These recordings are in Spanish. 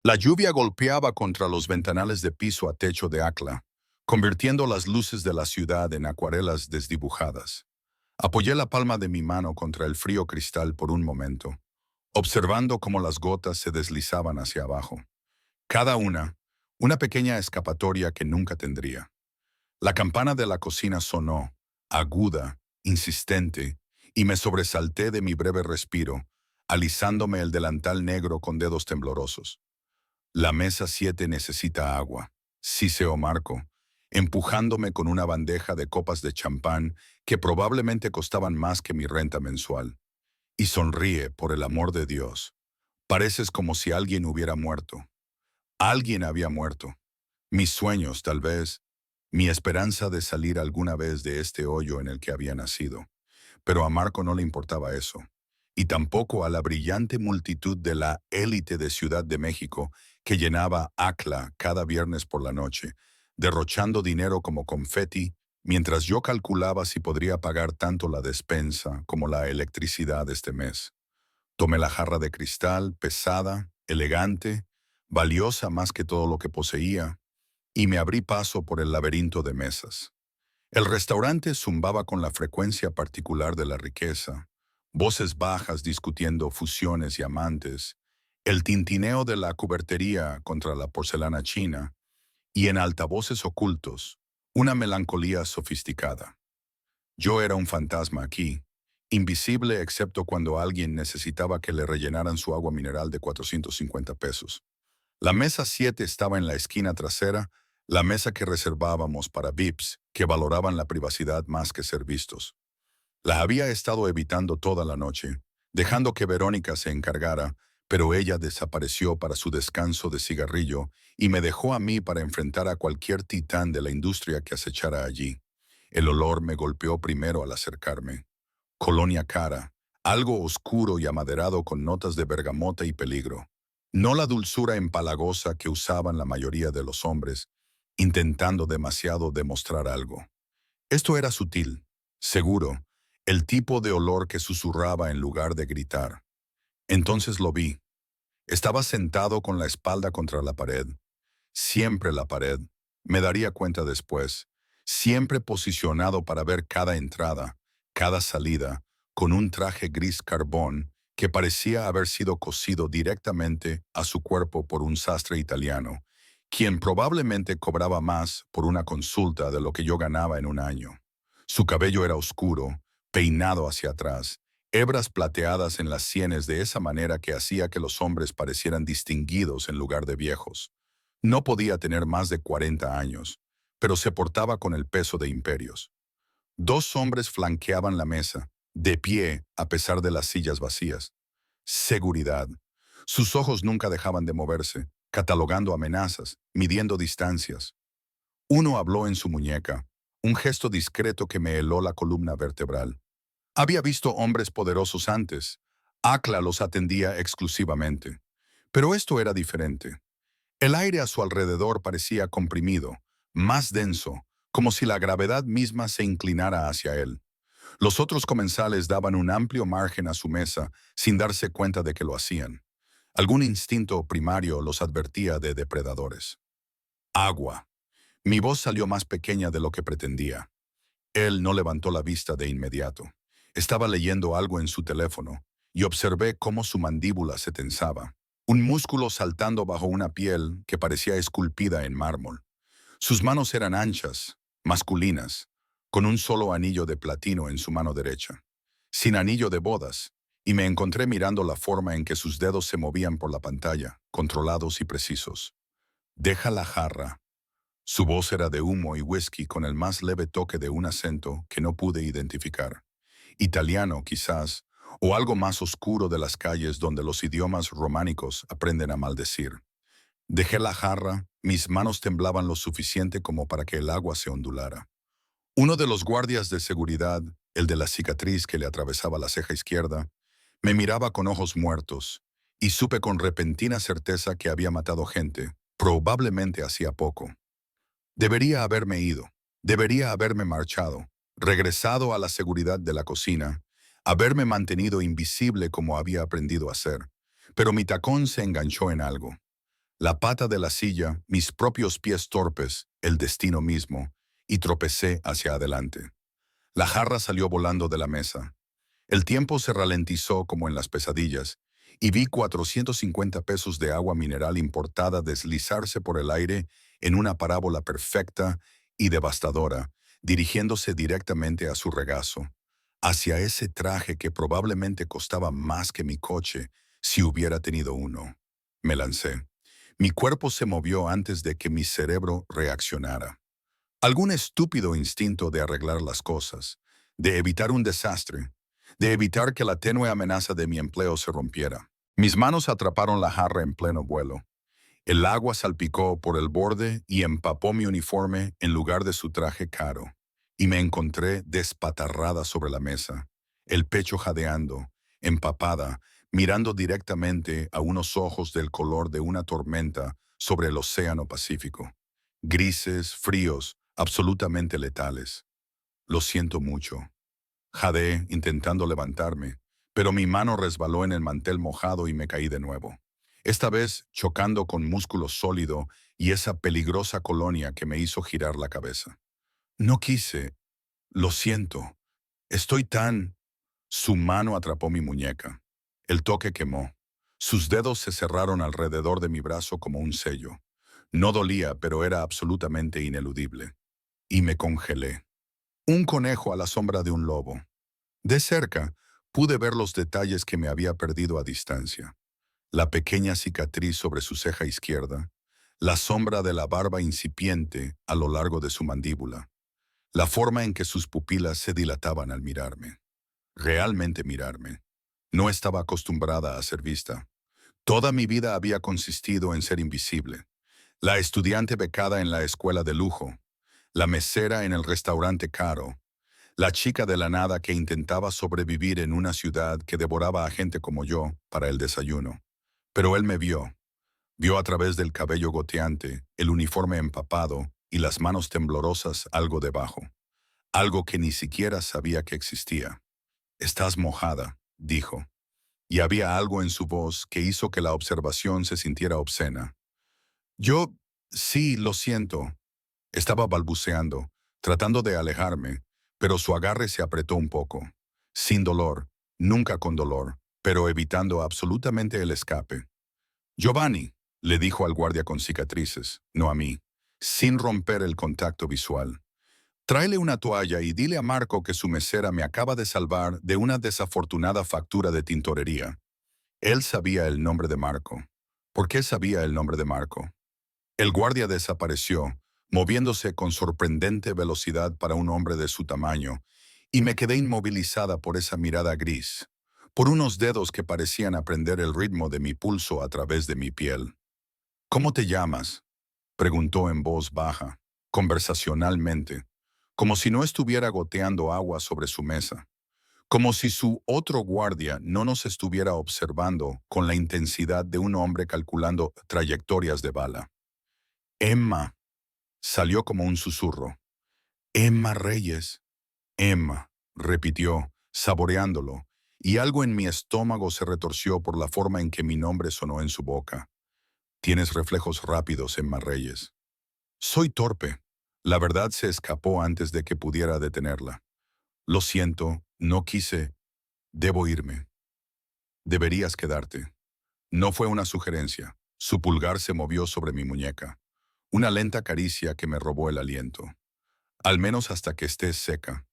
La lluvia golpeaba contra los ventanales de piso a techo de Acla, convirtiendo las luces de la ciudad en acuarelas desdibujadas. Apoyé la palma de mi mano contra el frío cristal por un momento, observando cómo las gotas se deslizaban hacia abajo. Cada una pequeña escapatoria que nunca tendría. La campana de la cocina sonó, aguda, insistente, y me sobresalté de mi breve respiro, alisándome el delantal negro con dedos temblorosos. La mesa 7 necesita agua, siseó Marco, empujándome con una bandeja de copas de champán que probablemente costaban más que mi renta mensual. Y sonríe, por el amor de Dios. Pareces como si alguien hubiera muerto. Alguien había muerto. Mis sueños, tal vez. Mi esperanza de salir alguna vez de este hoyo en el que había nacido. Pero a Marco no le importaba eso. Y tampoco a la brillante multitud de la élite de Ciudad de México que llenaba Acla cada viernes por la noche, derrochando dinero como confeti, mientras yo calculaba si podría pagar tanto la despensa como la electricidad este mes. Tomé la jarra de cristal, pesada, elegante, valiosa más que todo lo que poseía, y me abrí paso por el laberinto de mesas. El restaurante zumbaba con la frecuencia particular de la riqueza, voces bajas discutiendo fusiones y amantes, el tintineo de la cubertería contra la porcelana china, y en altavoces ocultos, una melancolía sofisticada. Yo era un fantasma aquí, invisible excepto cuando alguien necesitaba que le rellenaran su agua mineral de 450 pesos. La mesa 7 estaba en la esquina trasera, la mesa que reservábamos para VIPs, que valoraban la privacidad más que ser vistos. La había estado evitando toda la noche, dejando que Verónica se encargara, pero ella desapareció para su descanso de cigarrillo y me dejó a mí para enfrentar a cualquier titán de la industria que acechara allí. El olor me golpeó primero al acercarme. Colonia cara, algo oscuro y amaderado con notas de bergamota y peligro. No la dulzura empalagosa que usaban la mayoría de los hombres, intentando demasiado demostrar algo. Esto era sutil, seguro, el tipo de olor que susurraba en lugar de gritar. Entonces lo vi. Estaba sentado con la espalda contra la pared. Siempre la pared. Me daría cuenta después. Siempre posicionado para ver cada entrada, cada salida, con un traje gris carbón que parecía haber sido cosido directamente a su cuerpo por un sastre italiano, quien probablemente cobraba más por una consulta de lo que yo ganaba en un año. Su cabello era oscuro, peinado hacia atrás, hebras plateadas en las sienes de esa manera que hacía que los hombres parecieran distinguidos en lugar de viejos. No podía tener más de 40 años, pero se portaba con el peso de imperios. Dos hombres flanqueaban la mesa, de pie a pesar de las sillas vacías. Seguridad. Sus ojos nunca dejaban de moverse, catalogando amenazas, midiendo distancias. Uno habló en su muñeca, un gesto discreto que me heló la columna vertebral. Había visto hombres poderosos antes. Acla los atendía exclusivamente. Pero esto era diferente. El aire a su alrededor parecía comprimido, más denso, como si la gravedad misma se inclinara hacia él. Los otros comensales daban un amplio margen a su mesa sin darse cuenta de que lo hacían. Algún instinto primario los advertía de depredadores. Agua. Mi voz salió más pequeña de lo que pretendía. Él no levantó la vista de inmediato. Estaba leyendo algo en su teléfono y observé cómo su mandíbula se tensaba, un músculo saltando bajo una piel que parecía esculpida en mármol. Sus manos eran anchas, masculinas, con un solo anillo de platino en su mano derecha, sin anillo de bodas, y me encontré mirando la forma en que sus dedos se movían por la pantalla, controlados y precisos. Deja la jarra. Su voz era de humo y whisky con el más leve toque de un acento que no pude identificar. Italiano, quizás, o algo más oscuro de las calles donde los idiomas románicos aprenden a maldecir. Dejé la jarra, mis manos temblaban lo suficiente como para que el agua se ondulara. Uno de los guardias de seguridad, el de la cicatriz que le atravesaba la ceja izquierda, me miraba con ojos muertos, y supe con repentina certeza que había matado gente, probablemente hacía poco. Debería haberme ido, debería haberme marchado, regresado a la seguridad de la cocina, haberme mantenido invisible como había aprendido a hacer, pero mi tacón se enganchó en algo. La pata de la silla, mis propios pies torpes, el destino mismo, y tropecé hacia adelante. La jarra salió volando de la mesa. El tiempo se ralentizó como en las pesadillas, y vi 450 pesos de agua mineral importada deslizarse por el aire en una parábola perfecta y devastadora, dirigiéndose directamente a su regazo, hacia ese traje que probablemente costaba más que mi coche si hubiera tenido uno. Me lancé. Mi cuerpo se movió antes de que mi cerebro reaccionara. Algún estúpido instinto de arreglar las cosas, de evitar un desastre, de evitar que la tenue amenaza de mi empleo se rompiera. Mis manos atraparon la jarra en pleno vuelo. El agua salpicó por el borde y empapó mi uniforme en lugar de su traje caro, y me encontré despatarrada sobre la mesa, el pecho jadeando, empapada, mirando directamente a unos ojos del color de una tormenta sobre el océano Pacífico. Grises, fríos, absolutamente letales. Lo siento mucho. Jadeé intentando levantarme, pero mi mano resbaló en el mantel mojado y me caí de nuevo. Esta vez chocando con músculo sólido y esa peligrosa colonia que me hizo girar la cabeza. No quise. Lo siento. Estoy tan... Su mano atrapó mi muñeca. El toque quemó. Sus dedos se cerraron alrededor de mi brazo como un sello. No dolía, pero era absolutamente ineludible. Y me congelé. Un conejo a la sombra de un lobo. De cerca, pude ver los detalles que me había perdido a distancia. La pequeña cicatriz sobre su ceja izquierda, la sombra de la barba incipiente a lo largo de su mandíbula, la forma en que sus pupilas se dilataban al mirarme. Realmente mirarme. No estaba acostumbrada a ser vista. Toda mi vida había consistido en ser invisible. La estudiante becada en la escuela de lujo, la mesera en el restaurante caro, la chica de la nada que intentaba sobrevivir en una ciudad que devoraba a gente como yo para el desayuno. Pero él me vio a través del cabello goteante, el uniforme empapado y las manos temblorosas algo debajo, algo que ni siquiera sabía que existía. «Estás mojada», dijo, y había algo en su voz que hizo que la observación se sintiera obscena. Yo, sí, lo siento. Estaba balbuceando, tratando de alejarme, pero su agarre se apretó un poco. Sin dolor, nunca con dolor, pero evitando absolutamente el escape. «Giovanni», le dijo al guardia con cicatrices, no a mí, sin romper el contacto visual. «Tráele una toalla y dile a Marco que su mesera me acaba de salvar de una desafortunada factura de tintorería». Él sabía el nombre de Marco. ¿Por qué sabía el nombre de Marco? El guardia desapareció, moviéndose con sorprendente velocidad para un hombre de su tamaño, y me quedé inmovilizada por esa mirada gris, por unos dedos que parecían aprender el ritmo de mi pulso a través de mi piel. «¿Cómo te llamas?», preguntó en voz baja, conversacionalmente, como si no estuviera goteando agua sobre su mesa, como si su otro guardia no nos estuviera observando con la intensidad de un hombre calculando trayectorias de bala. «Emma», salió como un susurro. «Emma Reyes». «Emma», repitió, saboreándolo, y algo en mi estómago se retorció por la forma en que mi nombre sonó en su boca. «Tienes reflejos rápidos, Emma Reyes». «Soy torpe». La verdad se escapó antes de que pudiera detenerla. «Lo siento, no quise. Debo irme». «Deberías quedarte». No fue una sugerencia. Su pulgar se movió sobre mi muñeca. Una lenta caricia que me robó el aliento. «Al menos hasta que estés seca».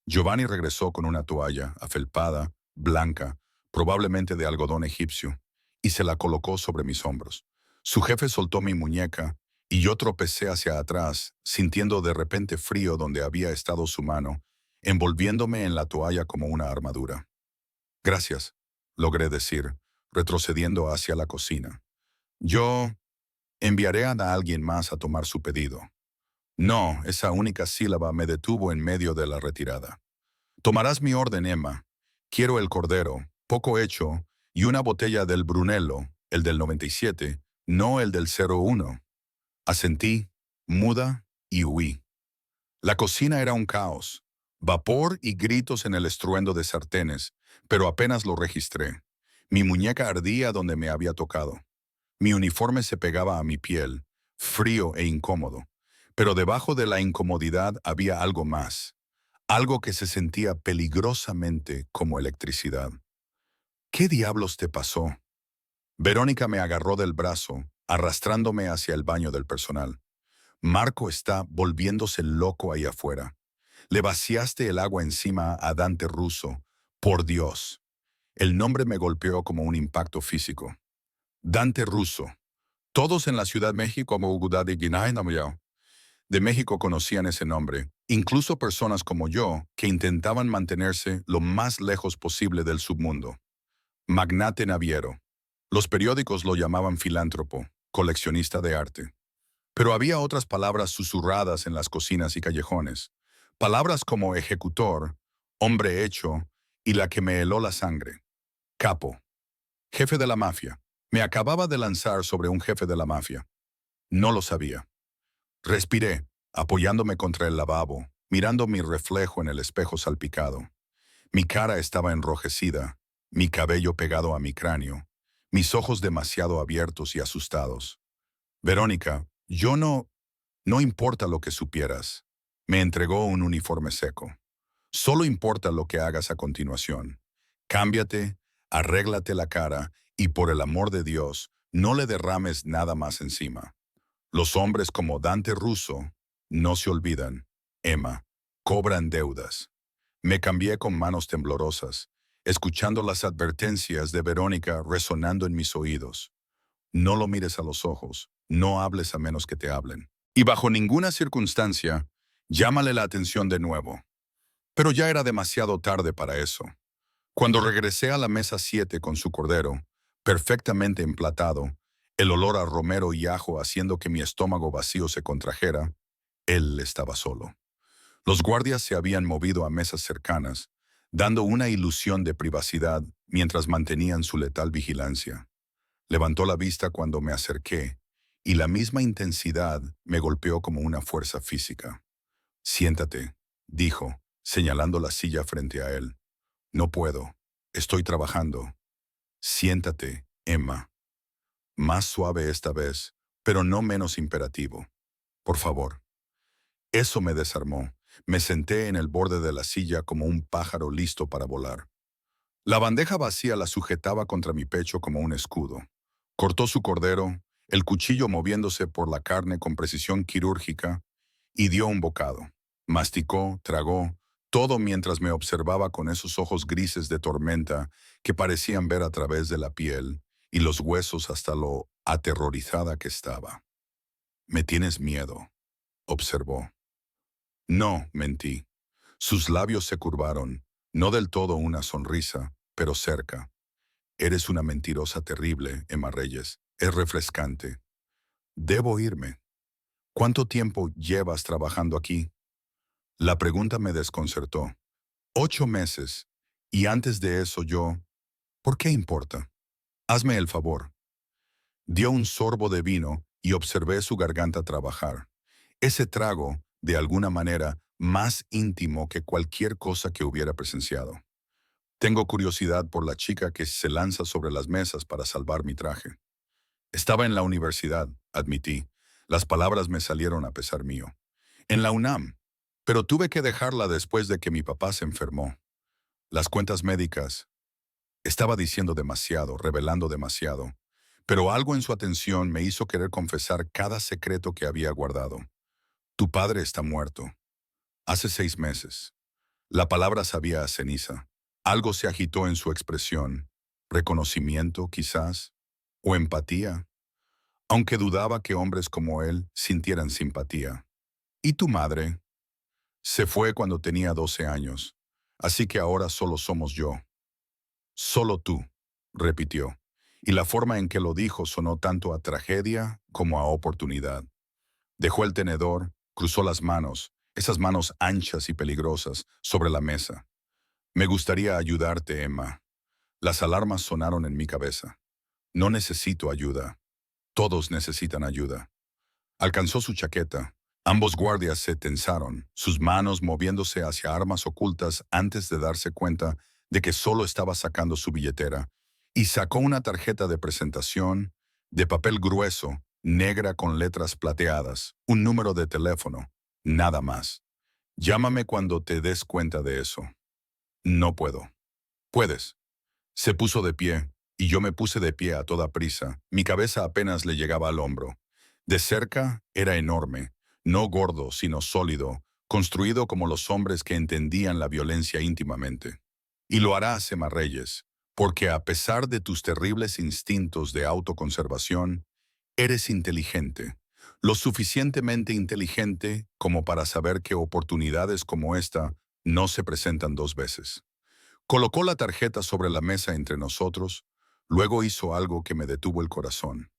Giovanni regresó con una toalla, afelpada, blanca, probablemente de algodón egipcio, y se la colocó sobre mis hombros. Su jefe soltó mi muñeca, y yo tropecé hacia atrás, sintiendo de repente frío donde había estado su mano, envolviéndome en la toalla como una armadura. «Gracias», logré decir, retrocediendo hacia la cocina. «Yo enviaré a alguien más a tomar su pedido». No, esa única sílaba me detuvo en medio de la retirada. «Tomarás mi orden, Emma. Quiero el cordero, poco hecho, y una botella del Brunello, el del 97, no el del 01». Asentí, muda, y huí. La cocina era un caos. Vapor y gritos en el estruendo de sartenes, pero apenas lo registré. Mi muñeca ardía donde me había tocado. Mi uniforme se pegaba a mi piel, frío e incómodo, pero debajo de la incomodidad había algo más, algo que se sentía peligrosamente como electricidad. ¿Qué diablos te pasó? Verónica me agarró del brazo, arrastrándome hacia el baño del personal. Marco está volviéndose loco ahí afuera. Le vaciaste el agua encima a Dante Russo. Por Dios. El nombre me golpeó como un impacto físico. Dante Russo. Todos en la Ciudad de México de México conocían ese nombre, incluso personas como yo que intentaban mantenerse lo más lejos posible del submundo. Magnate naviero. Los periódicos lo llamaban filántropo, coleccionista de arte. Pero había otras palabras susurradas en las cocinas y callejones. Palabras como ejecutor, hombre hecho y la que me heló la sangre. Capo. Jefe de la mafia. Me acababa de lanzar sobre un jefe de la mafia. No lo sabía. Respiré, apoyándome contra el lavabo, mirando mi reflejo en el espejo salpicado. Mi cara estaba enrojecida, mi cabello pegado a mi cráneo, mis ojos demasiado abiertos y asustados. Verónica, no importa lo que supieras. Me entregó un uniforme seco. Solo importa lo que hagas a continuación. Cámbiate, arréglate la cara y por el amor de Dios, no le derrames nada más encima. Los hombres como Dante Russo no se olvidan, Emma, cobran deudas. Me cambié con manos temblorosas, escuchando las advertencias de Verónica resonando en mis oídos. No lo mires a los ojos, no hables a menos que te hablen. Y bajo ninguna circunstancia, llámale la atención de nuevo. Pero ya era demasiado tarde para eso. Cuando regresé a la mesa 7 con su cordero, perfectamente emplatado, el olor a romero y ajo haciendo que mi estómago vacío se contrajera, él estaba solo. Los guardias se habían movido a mesas cercanas, dando una ilusión de privacidad mientras mantenían su letal vigilancia. Levantó la vista cuando me acerqué, y la misma intensidad me golpeó como una fuerza física. Siéntate, dijo, señalando la silla frente a él. No puedo, estoy trabajando. Siéntate, Emma. Más suave esta vez, pero no menos imperativo. Por favor. Eso me desarmó. Me senté en el borde de la silla como un pájaro listo para volar. La bandeja vacía la sujetaba contra mi pecho como un escudo. Cortó su cordero, el cuchillo moviéndose por la carne con precisión quirúrgica, y dio un bocado. Masticó, tragó, todo mientras me observaba con esos ojos grises de tormenta que parecían ver a través de la piel y los huesos hasta lo aterrorizada que estaba. «Me tienes miedo», observó. No, mentí. Sus labios se curvaron, no del todo una sonrisa, pero cerca. Eres una mentirosa terrible, Emma Reyes. Es refrescante. Debo irme. ¿Cuánto tiempo llevas trabajando aquí? La pregunta me desconcertó. 8 meses. Y antes de eso yo... ¿Por qué importa? Hazme el favor. Dio un sorbo de vino y observé su garganta trabajar. Ese trago, de alguna manera, más íntimo que cualquier cosa que hubiera presenciado. Tengo curiosidad por la chica que se lanza sobre las mesas para salvar mi traje. Estaba en la universidad, admití. Las palabras me salieron a pesar mío. En la UNAM. Pero tuve que dejarla después de que mi papá se enfermó. Las cuentas médicas. Estaba diciendo demasiado, revelando demasiado. Pero algo en su atención me hizo querer confesar cada secreto que había guardado. Tu padre está muerto. Hace 6 meses. La palabra sabía a ceniza. Algo se agitó en su expresión. Reconocimiento, quizás. O empatía. Aunque dudaba que hombres como él sintieran simpatía. ¿Y tu madre? Se fue cuando tenía 12 años. Así que ahora solo somos yo. Solo tú, repitió. Y la forma en que lo dijo sonó tanto a tragedia como a oportunidad. Dejó el tenedor, cruzó las manos, esas manos anchas y peligrosas, sobre la mesa. Me gustaría ayudarte, Emma. Las alarmas sonaron en mi cabeza. No necesito ayuda. Todos necesitan ayuda. Alcanzó su chaqueta. Ambos guardias se tensaron, sus manos moviéndose hacia armas ocultas antes de darse cuenta de que solo estaba sacando su billetera, y sacó una tarjeta de presentación, de papel grueso, negra con letras plateadas, un número de teléfono, nada más. Llámame cuando te des cuenta de eso. No puedo. Puedes. Se puso de pie, y yo me puse de pie a toda prisa. Mi cabeza apenas le llegaba al hombro. De cerca era enorme, no gordo, sino sólido, construido como los hombres que entendían la violencia íntimamente. Y lo hará, Emma Reyes, porque a pesar de tus terribles instintos de autoconservación, eres inteligente, lo suficientemente inteligente como para saber que oportunidades como esta no se presentan dos veces. Colocó la tarjeta sobre la mesa entre nosotros, luego hizo algo que me detuvo el corazón.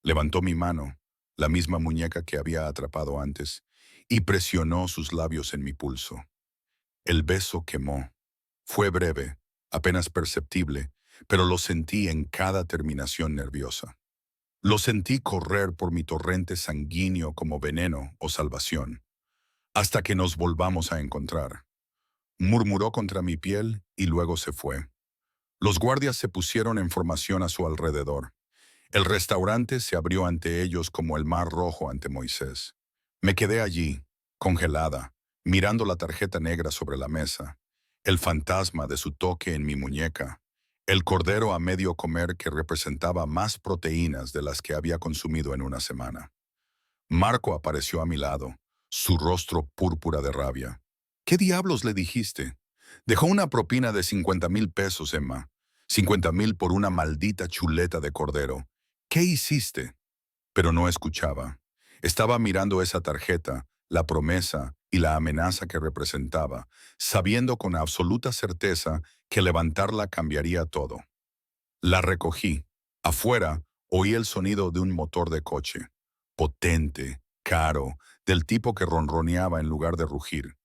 Levantó mi mano, la misma muñeca que había atrapado antes, y presionó sus labios en mi pulso. El beso quemó. Fue breve, apenas perceptible, pero lo sentí en cada terminación nerviosa. Lo sentí correr por mi torrente sanguíneo como veneno o salvación, hasta que nos volvamos a encontrar. Murmuró contra mi piel y luego se fue. Los guardias se pusieron en formación a su alrededor. El restaurante se abrió ante ellos como el mar rojo ante Moisés. Me quedé allí, congelada, mirando la tarjeta negra sobre la mesa, el fantasma de su toque en mi muñeca, el cordero a medio comer que representaba más proteínas de las que había consumido en una semana. Marco apareció a mi lado, su rostro púrpura de rabia. ¿Qué diablos le dijiste? Dejó una propina de 50,000 pesos, Emma. 50,000 por una maldita chuleta de cordero. ¿Qué hiciste? Pero no escuchaba. Estaba mirando esa tarjeta, la promesa y la amenaza que representaba, sabiendo con absoluta certeza que levantarla cambiaría todo. La recogí. Afuera, oí el sonido de un motor de coche. Potente, caro, del tipo que ronroneaba en lugar de rugir.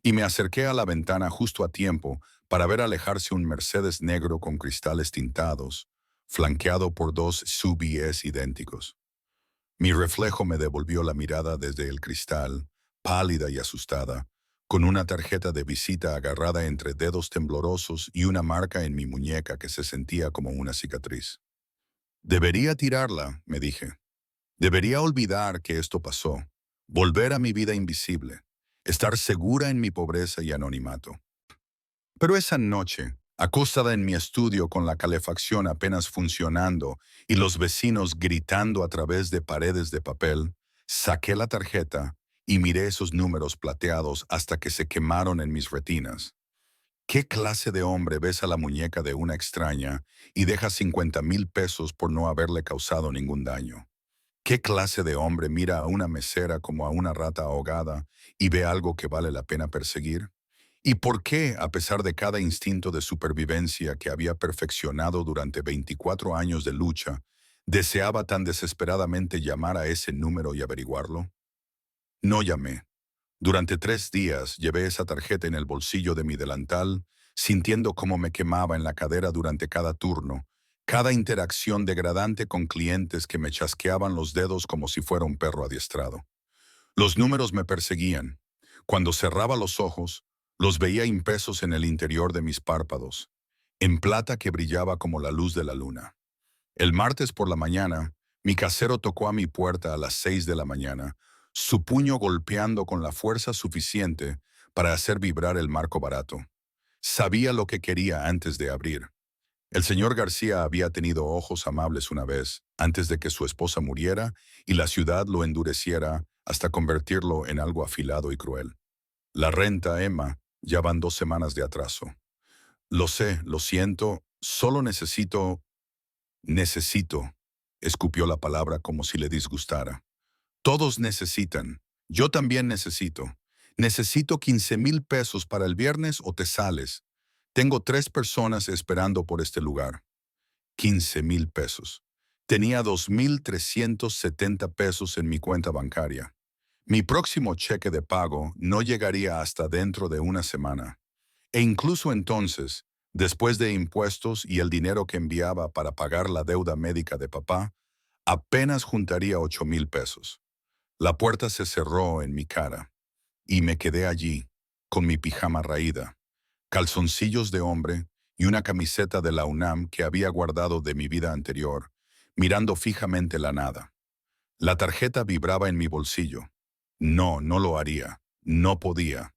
Y me acerqué a la ventana justo a tiempo para ver alejarse un Mercedes negro con cristales tintados, flanqueado por dos SUVs idénticos. Mi reflejo me devolvió la mirada desde el cristal, pálida y asustada, con una tarjeta de visita agarrada entre dedos temblorosos y una marca en mi muñeca que se sentía como una cicatriz. Debería tirarla, me dije. Debería olvidar que esto pasó, volver a mi vida invisible, estar segura en mi pobreza y anonimato. Pero esa noche, acostada en mi estudio con la calefacción apenas funcionando y los vecinos gritando a través de paredes de papel, saqué la tarjeta y miré esos números plateados hasta que se quemaron en mis retinas. ¿Qué clase de hombre besa la muñeca de una extraña y deja 50,000 pesos por no haberle causado ningún daño? ¿Qué clase de hombre mira a una mesera como a una rata ahogada y ve algo que vale la pena perseguir? ¿Y por qué, a pesar de cada instinto de supervivencia que había perfeccionado durante 24 años de lucha, deseaba tan desesperadamente llamar a ese número y averiguarlo? No llamé. Durante 3 días llevé esa tarjeta en el bolsillo de mi delantal, sintiendo cómo me quemaba en la cadera durante cada turno, cada interacción degradante con clientes que me chasqueaban los dedos como si fuera un perro adiestrado. Los números me perseguían. Cuando cerraba los ojos, los veía impresos en el interior de mis párpados, en plata que brillaba como la luz de la luna. El martes por la mañana, mi casero tocó a mi puerta a las 6 de la mañana, su puño golpeando con la fuerza suficiente para hacer vibrar el marco barato. Sabía lo que quería antes de abrir. El señor García había tenido ojos amables una vez, antes de que su esposa muriera y la ciudad lo endureciera hasta convertirlo en algo afilado y cruel. La renta, Emma, ya van 2 semanas de atraso. Lo sé, lo siento, solo necesito, escupió la palabra como si le disgustara. Todos necesitan. Yo también necesito. Necesito 15,000 pesos para el viernes o te sales. Tengo 3 personas esperando por este lugar. 15,000 pesos. Tenía 2,370 pesos en mi cuenta bancaria. Mi próximo cheque de pago no llegaría hasta dentro de una semana. E incluso entonces, después de impuestos y el dinero que enviaba para pagar la deuda médica de papá, apenas juntaría 8,000 pesos. La puerta se cerró en mi cara y me quedé allí, con mi pijama raída, calzoncillos de hombre y una camiseta de la UNAM que había guardado de mi vida anterior, mirando fijamente la nada. La tarjeta vibraba en mi bolsillo. No, no lo haría. No podía.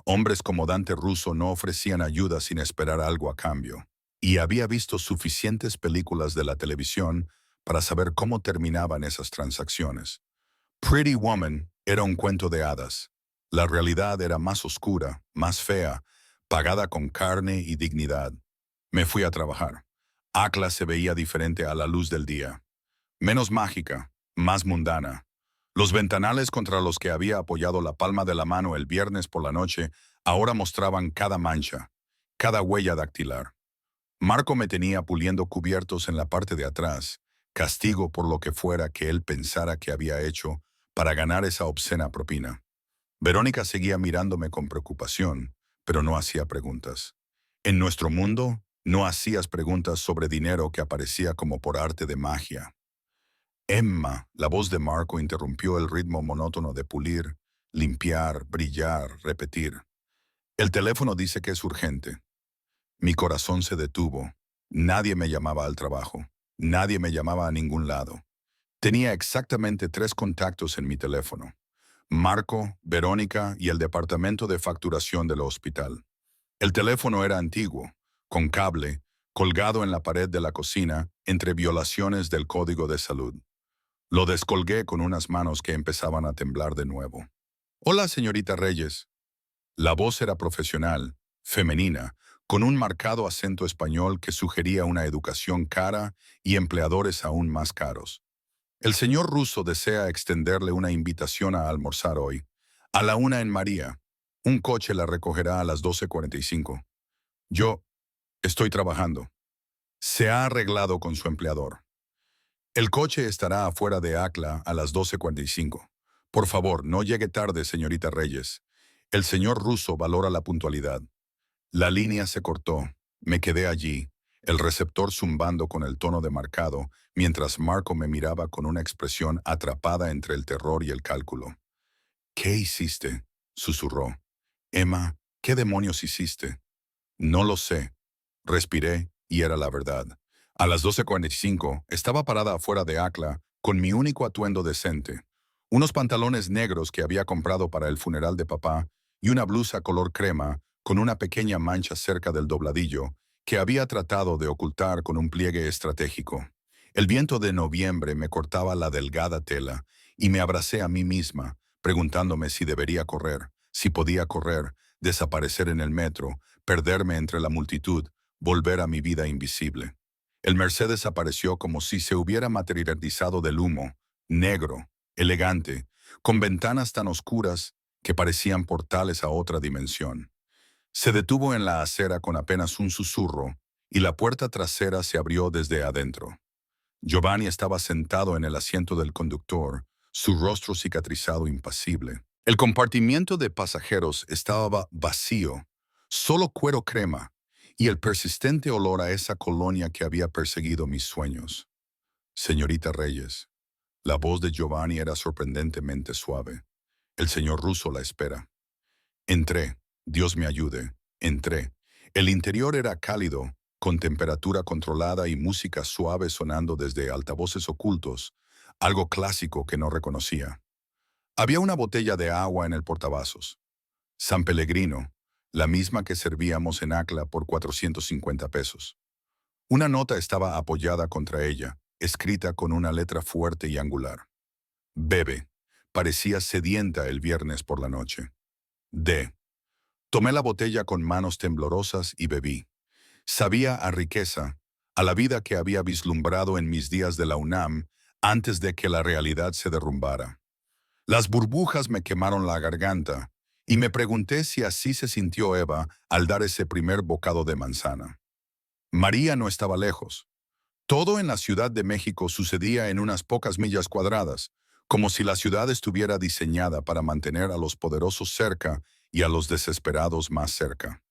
Hombres como Dante Russo no ofrecían ayuda sin esperar algo a cambio. Y había visto suficientes películas de la televisión para saber cómo terminaban esas transacciones. Pretty Woman era un cuento de hadas. La realidad era más oscura, más fea, pagada con carne y dignidad. Me fui a trabajar. Akla se veía diferente a la luz del día. Menos mágica, más mundana. Los ventanales contra los que había apoyado la palma de la mano el viernes por la noche ahora mostraban cada mancha, cada huella dactilar. Marco me tenía puliendo cubiertos en la parte de atrás, castigo por lo que fuera que él pensara que había hecho para ganar esa obscena propina. Verónica seguía mirándome con preocupación, pero no hacía preguntas. En nuestro mundo, no hacías preguntas sobre dinero que aparecía como por arte de magia. Emma, la voz de Marco interrumpió el ritmo monótono de pulir, limpiar, brillar, repetir. El teléfono dice que es urgente. Mi corazón se detuvo. Nadie me llamaba al trabajo. Nadie me llamaba a ningún lado. Tenía exactamente 3 contactos en mi teléfono. Marco, Verónica y el departamento de facturación del hospital. El teléfono era antiguo, con cable, colgado en la pared de la cocina entre violaciones del Código de Salud. Lo descolgué con unas manos que empezaban a temblar de nuevo. Hola, señorita Reyes. La voz era profesional, femenina, con un marcado acento español que sugería una educación cara y empleadores aún más caros. El señor Russo desea extenderle una invitación a almorzar hoy. A la 1 en María. Un coche la recogerá a las 12:45. Yo estoy trabajando. Se ha arreglado con su empleador. El coche estará afuera de Acla a las 12:45. Por favor, no llegue tarde, señorita Reyes. El señor Russo valora la puntualidad. La línea se cortó. Me quedé allí, el receptor zumbando con el tono demarcado, mientras Marco me miraba con una expresión atrapada entre el terror y el cálculo. ¿Qué hiciste?, susurró. Emma, ¿qué demonios hiciste? No lo sé. Respiré, y era la verdad. A las 12:45 estaba parada afuera de Acla con mi único atuendo decente, unos pantalones negros que había comprado para el funeral de papá y una blusa color crema con una pequeña mancha cerca del dobladillo que había tratado de ocultar con un pliegue estratégico. El viento de noviembre me cortaba la delgada tela y me abracé a mí misma, preguntándome si debería correr, si podía correr, desaparecer en el metro, perderme entre la multitud, volver a mi vida invisible. El Mercedes apareció como si se hubiera materializado del humo, negro, elegante, con ventanas tan oscuras que parecían portales a otra dimensión. Se detuvo en la acera con apenas un susurro y la puerta trasera se abrió desde adentro. Giovanni estaba sentado en el asiento del conductor, su rostro cicatrizado impasible. El compartimiento de pasajeros estaba vacío, solo cuero crema y el persistente olor a esa colonia que había perseguido mis sueños. Señorita Reyes. La voz de Giovanni era sorprendentemente suave. El señor Russo la espera. Entré. Dios me ayude. Entré. El interior era cálido, con temperatura controlada y música suave sonando desde altavoces ocultos, algo clásico que no reconocía. Había una botella de agua en el portavasos. San Pellegrino, la misma que servíamos en Acla por 450 pesos. Una nota estaba apoyada contra ella, escrita con una letra fuerte y angular. Bebe. Parecía sedienta el viernes por la noche. D. Tomé la botella con manos temblorosas y bebí. Sabía a riqueza, a la vida que había vislumbrado en mis días de la UNAM antes de que la realidad se derrumbara. Las burbujas me quemaron la garganta y me pregunté si así se sintió Eva al dar ese primer bocado de manzana. María no estaba lejos. Todo en la Ciudad de México sucedía en unas pocas millas cuadradas, como si la ciudad estuviera diseñada para mantener a los poderosos cerca y a los desesperados más cerca.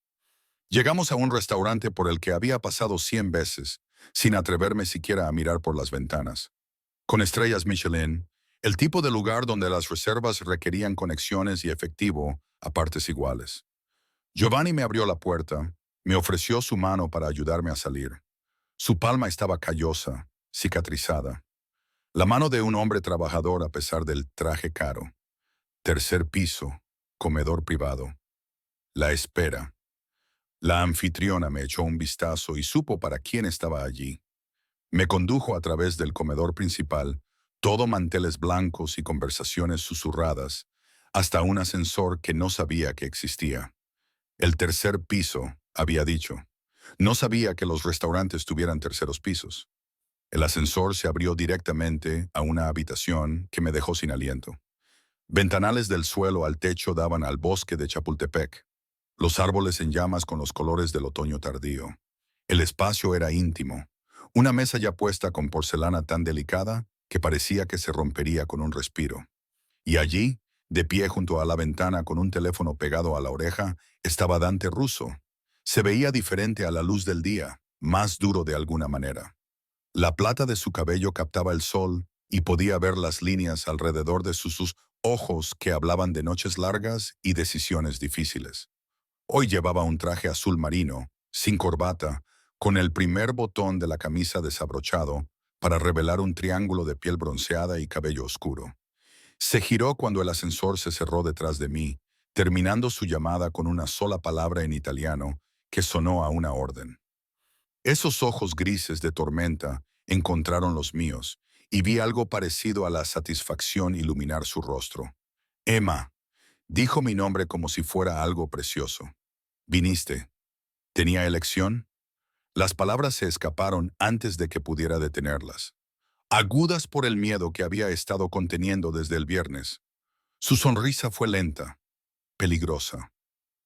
Llegamos a un restaurante por el que había pasado 100 veces, sin atreverme siquiera a mirar por las ventanas. Con estrellas Michelin, el tipo de lugar donde las reservas requerían conexiones y efectivo a partes iguales. Giovanni me abrió la puerta, me ofreció su mano para ayudarme a salir. Su palma estaba callosa, cicatrizada. La mano de un hombre trabajador a pesar del traje caro. Tercer piso, comedor privado. La espera. La anfitriona me echó un vistazo y supo para quién estaba allí. Me condujo a través del comedor principal, todo manteles blancos y conversaciones susurradas, hasta un ascensor que no sabía que existía. El tercer piso, había dicho. No sabía que los restaurantes tuvieran terceros pisos. El ascensor se abrió directamente a una habitación que me dejó sin aliento. Ventanales del suelo al techo daban al bosque de Chapultepec, los árboles en llamas con los colores del otoño tardío. El espacio era íntimo, una mesa ya puesta con porcelana tan delicada que parecía que se rompería con un respiro. Y allí, de pie junto a la ventana con un teléfono pegado a la oreja, estaba Dante Russo. Se veía diferente a la luz del día, más duro de alguna manera. La plata de su cabello captaba el sol y podía ver las líneas alrededor de sus ojos que hablaban de noches largas y decisiones difíciles. Hoy llevaba un traje azul marino, sin corbata, con el primer botón de la camisa desabrochado para revelar un triángulo de piel bronceada y cabello oscuro. Se giró cuando el ascensor se cerró detrás de mí, terminando su llamada con una sola palabra en italiano que sonó a una orden. Esos ojos grises de tormenta encontraron los míos y vi algo parecido a la satisfacción iluminar su rostro. Emma, dijo mi nombre como si fuera algo precioso. Viniste. ¿Tenía elección? Las palabras se escaparon antes de que pudiera detenerlas, agudas por el miedo que había estado conteniendo desde el viernes. Su sonrisa fue lenta, peligrosa.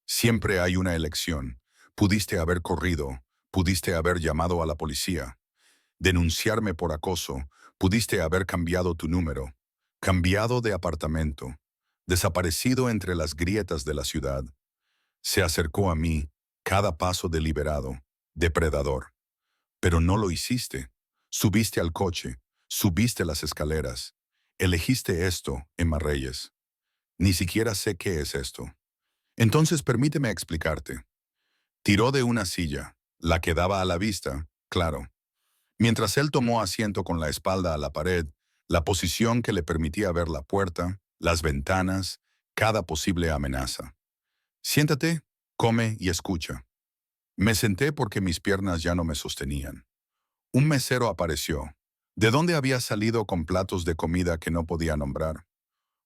Siempre hay una elección. Pudiste haber corrido, pudiste haber llamado a la policía, denunciarme por acoso, pudiste haber cambiado tu número, cambiado de apartamento, desaparecido entre las grietas de la ciudad. Se acercó a mí, cada paso deliberado, depredador. Pero no lo hiciste. Subiste al coche, subiste las escaleras. Elegiste esto, Emma Reyes. Ni siquiera sé qué es esto. Entonces permíteme explicarte. Tiró de una silla, la que daba a la vista, claro. Mientras él tomó asiento con la espalda a la pared, la posición que le permitía ver la puerta, las ventanas, cada posible amenaza. Siéntate, come y escucha. Me senté porque mis piernas ya no me sostenían. Un mesero apareció. ¿De dónde había salido con platos de comida que no podía nombrar?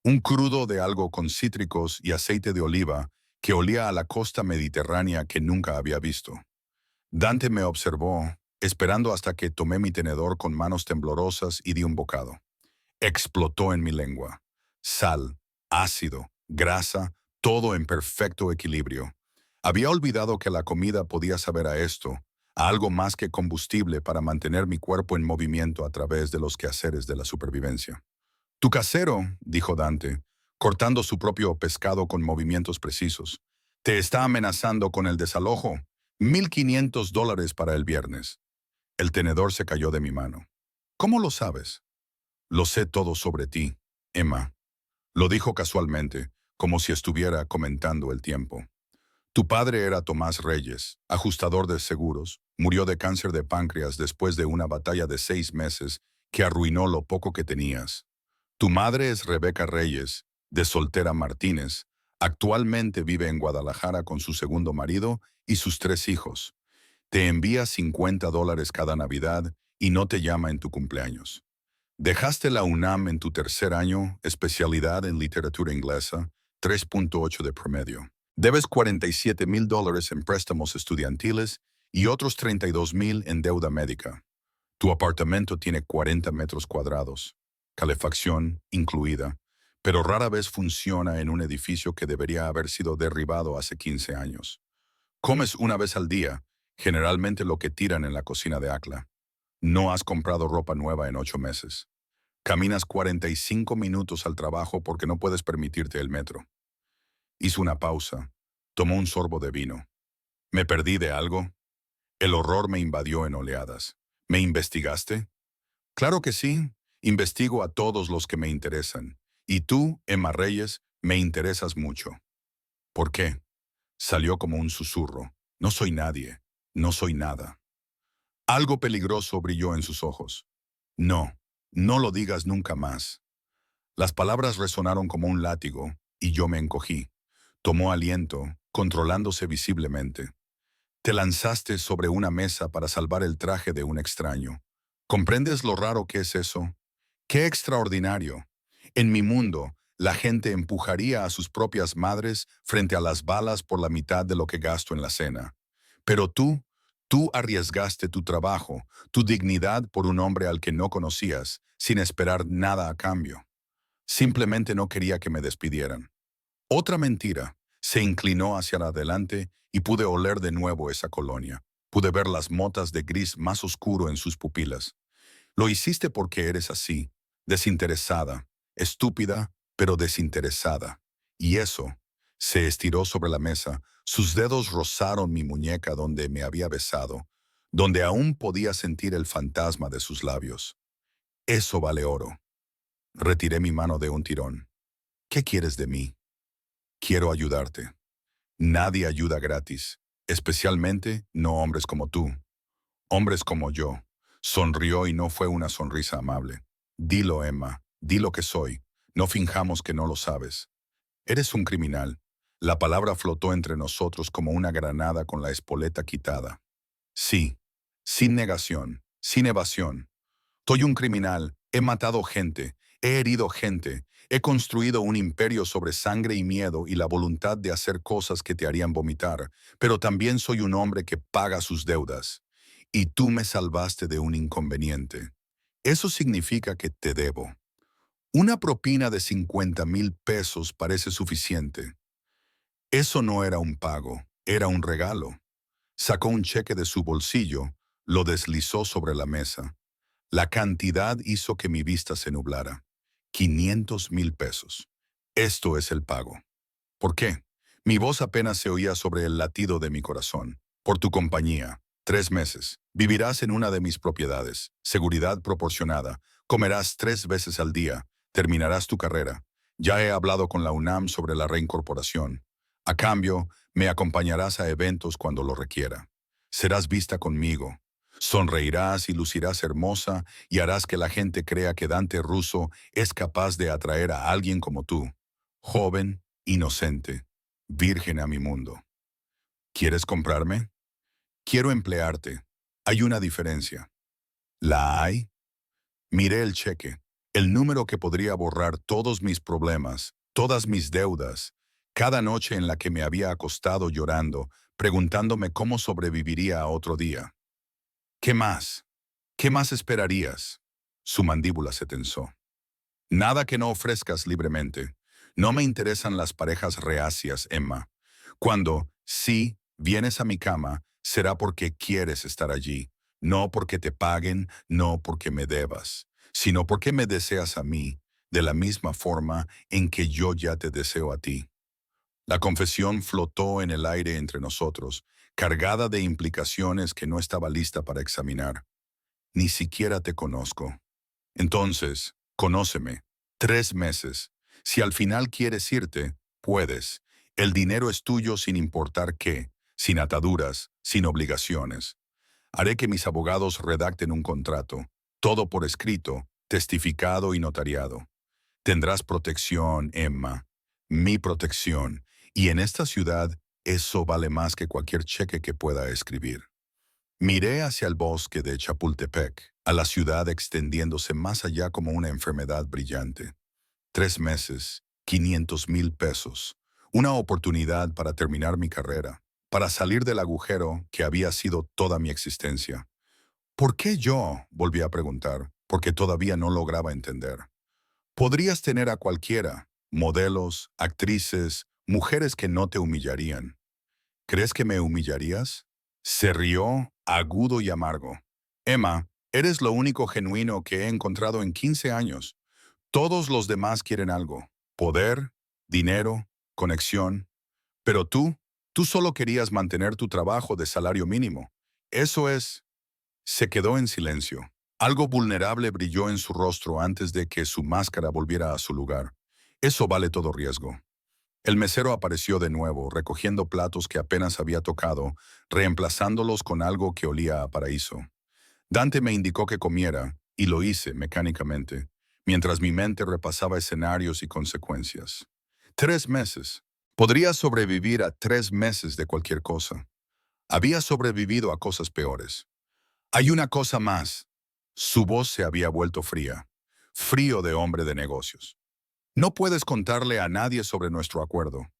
Un crudo de algo con cítricos y aceite de oliva que olía a la costa mediterránea que nunca había visto. Dante me observó, esperando hasta que tomé mi tenedor con manos temblorosas y di un bocado. Explotó en mi lengua. Sal, ácido, grasa, todo en perfecto equilibrio. Había olvidado que la comida podía saber a esto, a algo más que combustible para mantener mi cuerpo en movimiento a través de los quehaceres de la supervivencia. Tu casero, dijo Dante, cortando su propio pescado con movimientos precisos, te está amenazando con el desalojo. $1,500 para el viernes. El tenedor se cayó de mi mano. ¿Cómo lo sabes? Lo sé todo sobre ti, Emma. Lo dijo casualmente, como si estuviera comentando el tiempo. Tu padre era Tomás Reyes, ajustador de seguros. Murió de cáncer de páncreas después de una batalla de 6 meses que arruinó lo poco que tenías. Tu madre es Rebeca Reyes, de Soltera Martínez. Actualmente vive en Guadalajara con su segundo marido y sus 3 hijos. Te envía $50 cada Navidad y no te llama en tu cumpleaños. Dejaste la UNAM en tu tercer año, especialidad en literatura inglesa, 3.8 de promedio. Debes $47,000 en préstamos estudiantiles y otros 32,000 en deuda médica. Tu apartamento tiene 40 metros cuadrados, calefacción incluida, pero rara vez funciona en un edificio que debería haber sido derribado hace 15 años. Comes una vez al día, generalmente lo que tiran en la cocina de ACLA. No has comprado ropa nueva en 8 meses. Caminas 45 minutos al trabajo porque no puedes permitirte el metro. Hizo una pausa. Tomó un sorbo de vino. ¿Me perdí de algo? El horror me invadió en oleadas. ¿Me investigaste? Claro que sí. Investigo a todos los que me interesan. Y tú, Emma Reyes, me interesas mucho. ¿Por qué? Salió como un susurro. No soy nadie. No soy nada. Algo peligroso brilló en sus ojos. No, no lo digas nunca más. Las palabras resonaron como un látigo, y yo me encogí. Tomó aliento, controlándose visiblemente. Te lanzaste sobre una mesa para salvar el traje de un extraño. ¿Comprendes lo raro que es eso? ¡Qué extraordinario! En mi mundo, la gente empujaría a sus propias madres frente a las balas por la mitad de lo que gasto en la cena. Pero tú arriesgaste tu trabajo, tu dignidad por un hombre al que no conocías, sin esperar nada a cambio. Simplemente no quería que me despidieran. Otra mentira. Se inclinó hacia adelante y pude oler de nuevo esa colonia. Pude ver las motas de gris más oscuro en sus pupilas. Lo hiciste porque eres así, desinteresada, estúpida, pero desinteresada. Y eso, se estiró sobre la mesa, sus dedos rozaron mi muñeca donde me había besado, donde aún podía sentir el fantasma de sus labios. Eso vale oro. Retiré mi mano de un tirón. ¿Qué quieres de mí? Quiero ayudarte. Nadie ayuda gratis, especialmente no hombres como tú. Hombres como yo. Sonrió y no fue una sonrisa amable. Dilo, Emma, di lo que soy. No finjamos que no lo sabes. Eres un criminal. La palabra flotó entre nosotros como una granada con la espoleta quitada. Sí, sin negación, sin evasión. Soy un criminal, he matado gente, he herido gente, he construido un imperio sobre sangre y miedo y la voluntad de hacer cosas que te harían vomitar, pero también soy un hombre que paga sus deudas. Y tú me salvaste de un inconveniente. Eso significa que te debo. Una propina de 50,000 pesos parece suficiente. Eso no era un pago, era un regalo. Sacó un cheque de su bolsillo, lo deslizó sobre la mesa. La cantidad hizo que mi vista se nublara. 500,000 pesos. Esto es el pago. ¿Por qué? Mi voz apenas se oía sobre el latido de mi corazón. Por tu compañía. 3 meses. Vivirás en una de mis propiedades. Seguridad proporcionada. Comerás 3 veces al día. Terminarás tu carrera. Ya he hablado con la UNAM sobre la reincorporación. A cambio, me acompañarás a eventos cuando lo requiera. Serás vista conmigo. Sonreirás y lucirás hermosa y harás que la gente crea que Dante Russo es capaz de atraer a alguien como tú. Joven, inocente, virgen a mi mundo. ¿Quieres comprarme? Quiero emplearte. Hay una diferencia. ¿La hay? Miré el cheque, el número que podría borrar todos mis problemas, todas mis deudas, cada noche en la que me había acostado llorando, preguntándome cómo sobreviviría a otro día. ¿Qué más? ¿Qué más esperarías? Su mandíbula se tensó. Nada que no ofrezcas libremente. No me interesan las parejas reacias, Emma. Cuando, sí, vienes a mi cama, será porque quieres estar allí, no porque te paguen, no porque me debas, sino porque me deseas a mí, de la misma forma en que yo ya te deseo a ti. La confesión flotó en el aire entre nosotros, cargada de implicaciones que no estaba lista para examinar. Ni siquiera te conozco. Entonces, conóceme. 3 meses. Si al final quieres irte, puedes. El dinero es tuyo sin importar qué, sin ataduras, sin obligaciones. Haré que mis abogados redacten un contrato, todo por escrito, testificado y notariado. Tendrás protección, Emma, mi protección, y en esta ciudad eso vale más que cualquier cheque que pueda escribir. Miré hacia el bosque de Chapultepec, a la ciudad extendiéndose más allá como una enfermedad brillante. 3 meses, 500,000 pesos. Una oportunidad para terminar mi carrera, para salir del agujero que había sido toda mi existencia. ¿Por qué yo? Volví a preguntar, porque todavía no lograba entender. Podrías tener a cualquiera, modelos, actrices, mujeres que no te humillarían. ¿Crees que me humillarías? Se rió, agudo y amargo. Emma, eres lo único genuino que he encontrado en 15 años. Todos los demás quieren algo. Poder, dinero, conexión. Pero tú solo querías mantener tu trabajo de salario mínimo. Eso es. Se quedó en silencio. Algo vulnerable brilló en su rostro antes de que su máscara volviera a su lugar. Eso vale todo riesgo. El mesero apareció de nuevo, recogiendo platos que apenas había tocado, reemplazándolos con algo que olía a paraíso. Dante me indicó que comiera, Y lo hice mecánicamente, mientras mi mente repasaba escenarios y consecuencias. 3 meses. Podría sobrevivir a 3 meses de cualquier cosa. Había sobrevivido a cosas peores. Hay una cosa más. Su voz se había vuelto fría. Frío de hombre de negocios. No puedes contarle a nadie sobre nuestro acuerdo,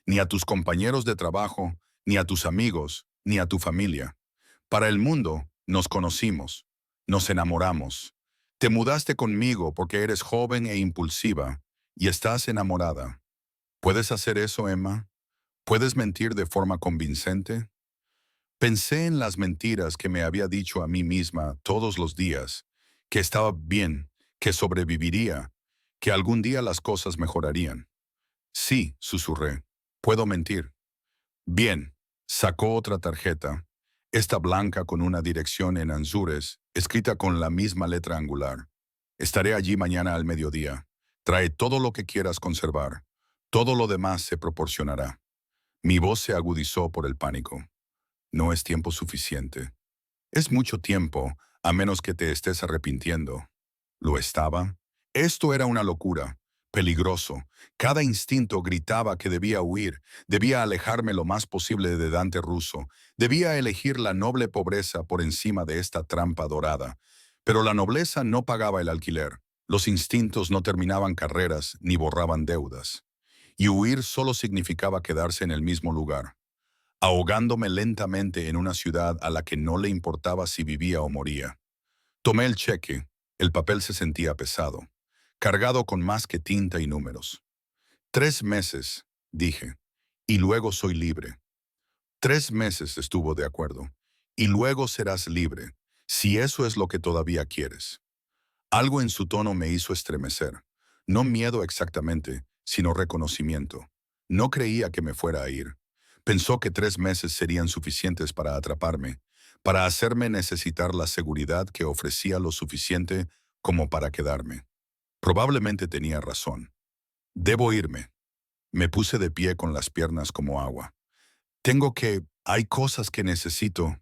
ni a tus compañeros de trabajo, ni a tus amigos, ni a tu familia. Para el mundo, nos conocimos, nos enamoramos. Te mudaste conmigo porque eres joven e impulsiva y estás enamorada. ¿Puedes hacer eso, Emma? ¿Puedes mentir de forma convincente? Pensé en las mentiras que me había dicho a mí misma todos los días, que estaba bien, que sobreviviría, que algún día las cosas mejorarían. Sí, susurré, puedo mentir. Bien, sacó otra tarjeta, esta blanca con una dirección en Anzures, escrita con la misma letra angular. Estaré allí mañana al mediodía. Trae todo lo que quieras conservar. Todo lo demás se proporcionará. Mi voz se agudizó por el pánico. No es tiempo suficiente. Es mucho tiempo, a menos que te estés arrepintiendo. ¿Lo estaba? Esto era una locura, peligroso. Cada instinto gritaba que debía huir, debía alejarme lo más posible de Dante Russo, debía elegir la noble pobreza por encima de esta trampa dorada. Pero la nobleza no pagaba el alquiler. Los instintos no terminaban carreras ni borraban deudas. Y huir solo significaba quedarse en el mismo lugar, ahogándome lentamente en una ciudad a la que no le importaba si vivía o moría. Tomé el cheque. El papel se sentía pesado, cargado con más que tinta y números. 3 meses, dije, y luego soy libre. 3 meses, estuvo de acuerdo. Y luego serás libre, si eso es lo que todavía quieres. Algo en su tono me hizo estremecer. No miedo exactamente, sino reconocimiento. No creía que me fuera a ir. Pensó que 3 meses serían suficientes para atraparme, para hacerme necesitar la seguridad que ofrecía lo suficiente como para quedarme. Probablemente tenía razón. Debo irme. Me puse de pie con las piernas como agua. Hay cosas que necesito.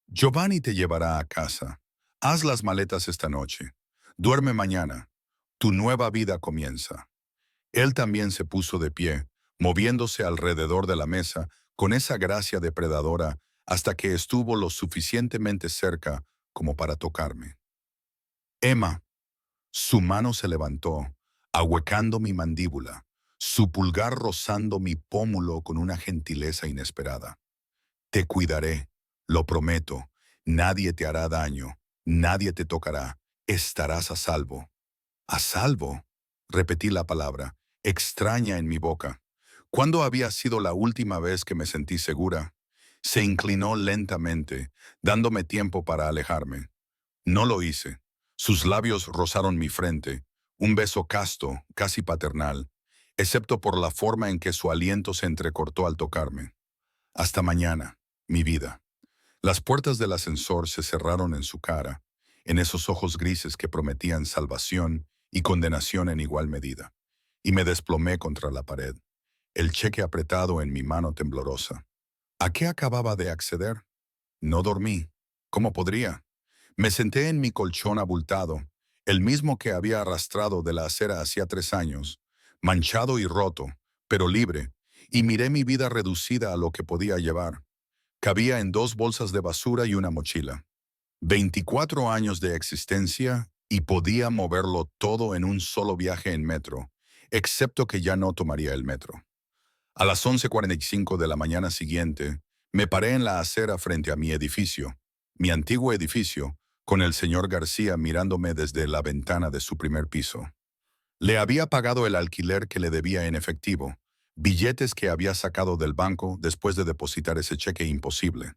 Giovanni te llevará a casa. Haz las maletas esta noche. Duerme mañana. Tu nueva vida comienza. Él también se puso de pie, moviéndose alrededor de la mesa con esa gracia depredadora hasta que estuvo lo suficientemente cerca como para tocarme. Emma, su mano se levantó, ahuecando mi mandíbula, su pulgar rozando mi pómulo con una gentileza inesperada. Te cuidaré, lo prometo. Nadie te hará daño, nadie te tocará. Estarás a salvo. ¿A salvo? Repetí la palabra, extraña en mi boca. ¿Cuándo había sido la última vez que me sentí segura? Se inclinó lentamente, dándome tiempo para alejarme. No lo hice. Sus labios rozaron mi frente, un beso casto, casi paternal, excepto por la forma en que su aliento se entrecortó al tocarme. Hasta mañana, mi vida. Las puertas del ascensor se cerraron en su cara, en esos ojos grises que prometían salvación y condenación en igual medida, y me desplomé contra la pared, el cheque apretado en mi mano temblorosa. ¿A qué acababa de acceder? No dormí. ¿Cómo podría? Me senté en mi colchón abultado, el mismo que había arrastrado de la acera hacía 3 años, manchado y roto, pero libre, y miré mi vida reducida a lo que podía llevar. Cabía en 2 bolsas de basura y una mochila. 24 años de existencia y podía moverlo todo en un solo viaje en metro, excepto que ya no tomaría el metro. A las 11:45 de la mañana siguiente, me paré en la acera frente a mi antiguo edificio, con el señor García mirándome desde la ventana de su primer piso. Le había pagado el alquiler que le debía en efectivo, billetes que había sacado del banco después de depositar ese cheque imposible.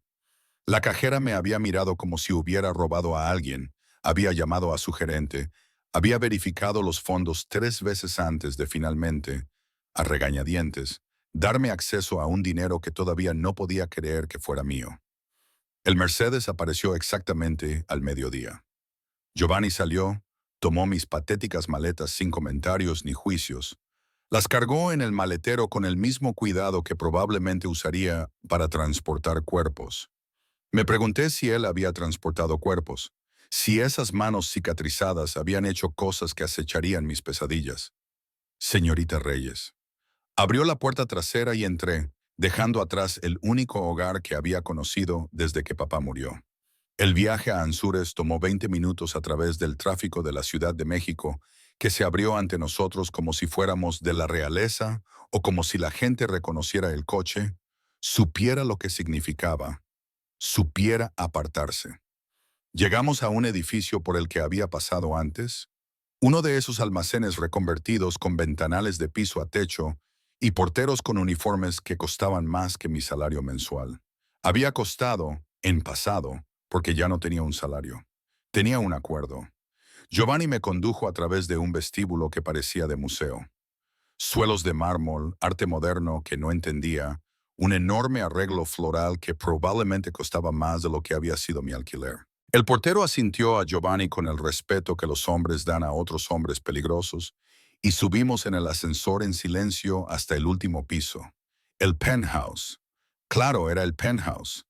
La cajera me había mirado como si hubiera robado a alguien, había llamado a su gerente, había verificado los fondos 3 veces antes de finalmente, a regañadientes, darme acceso a un dinero que todavía no podía creer que fuera mío. El Mercedes apareció exactamente al mediodía. Giovanni salió, tomó mis patéticas maletas sin comentarios ni juicios, las cargó en el maletero con el mismo cuidado que probablemente usaría para transportar cuerpos. Me pregunté si él había transportado cuerpos, Si esas manos cicatrizadas habían hecho cosas que acecharían mis pesadillas. Señorita Reyes. Abrió la puerta trasera y entré, dejando atrás el único hogar que había conocido desde que papá murió. El viaje a Anzures tomó 20 minutos a través del tráfico de la Ciudad de México, que se abrió ante nosotros como si fuéramos de la realeza o como si la gente reconociera el coche, supiera lo que significaba, supiera apartarse. Llegamos a un edificio por el que había pasado antes, uno de esos almacenes reconvertidos con ventanales de piso a techo y porteros con uniformes que costaban más que mi salario mensual. Había costado, en pasado, porque ya no tenía un salario. Tenía un acuerdo. Giovanni me condujo a través de un vestíbulo que parecía de museo. Suelos de mármol, arte moderno que no entendía, un enorme arreglo floral que probablemente costaba más de lo que había sido mi alquiler. El portero asintió a Giovanni con el respeto que los hombres dan a otros hombres peligrosos y subimos en el ascensor en silencio hasta el último piso. El penthouse. Claro, era el penthouse.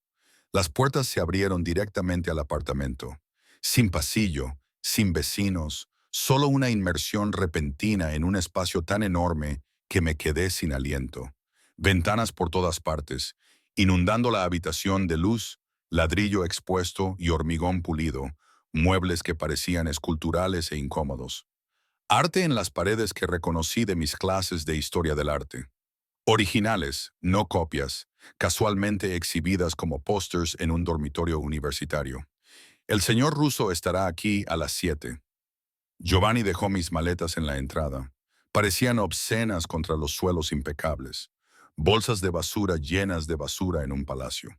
Las puertas se abrieron directamente al apartamento. Sin pasillo, sin vecinos, solo una inmersión repentina en un espacio tan enorme que me quedé sin aliento. Ventanas por todas partes, inundando la habitación de luz, ladrillo expuesto y hormigón pulido, muebles que parecían esculturales e incómodos. Arte en las paredes que reconocí de mis clases de historia del arte. Originales, no copias, casualmente exhibidas como pósters en un dormitorio universitario. El señor Russo estará aquí a las 7. Giovanni dejó mis maletas en la entrada. Parecían obscenas contra los suelos impecables. Bolsas de basura llenas de basura en un palacio.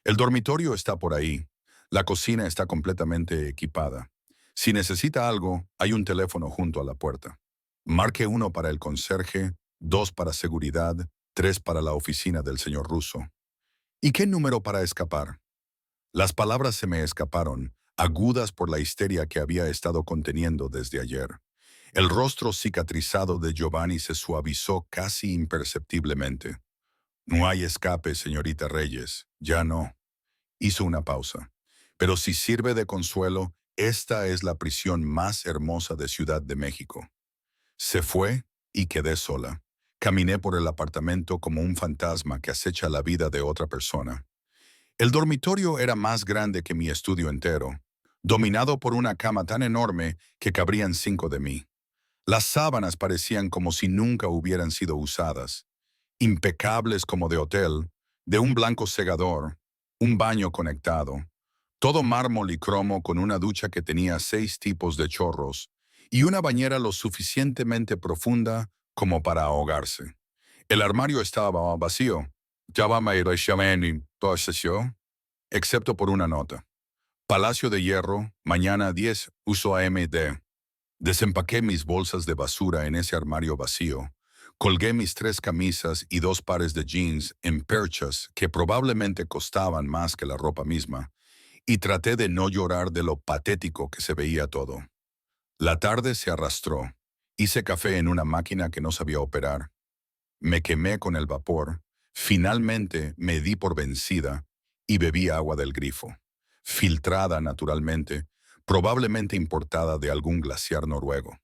El dormitorio está por ahí. La cocina está completamente equipada. Si necesita algo, hay un teléfono junto a la puerta. Marque 1 para el conserje, 2 para seguridad, 3 para la oficina del señor Russo. ¿Y qué número para escapar? Las palabras se me escaparon, agudas por la histeria que había estado conteniendo desde ayer. El rostro cicatrizado de Giovanni se suavizó casi imperceptiblemente. No hay escape, señorita Reyes, ya no. Hizo una pausa. Pero si sirve de consuelo, esta es la prisión más hermosa de Ciudad de México. Se fue y quedé sola. Caminé por el apartamento como un fantasma que acecha la vida de otra persona. El dormitorio era más grande que mi estudio entero, dominado por una cama tan enorme que cabrían 5 de mí. Las sábanas parecían como si nunca hubieran sido usadas, impecables como de hotel, de un blanco segador, un baño conectado, todo mármol y cromo con una ducha que tenía 6 tipos de chorros y una bañera lo suficientemente profunda como para ahogarse. El armario estaba vacío. Excepto por una nota. Palacio de Hierro, mañana 10, uso AMD. Desempaqué mis bolsas de basura en ese armario vacío. Colgué mis 3 camisas y 2 pares de jeans en perchas que probablemente costaban más que la ropa misma, y traté de no llorar de lo patético que se veía todo. La tarde se arrastró. Hice café en una máquina que no sabía operar. Me quemé con el vapor. Finalmente me di por vencida y bebí agua del grifo. Filtrada naturalmente, probablemente importada de algún glaciar noruego.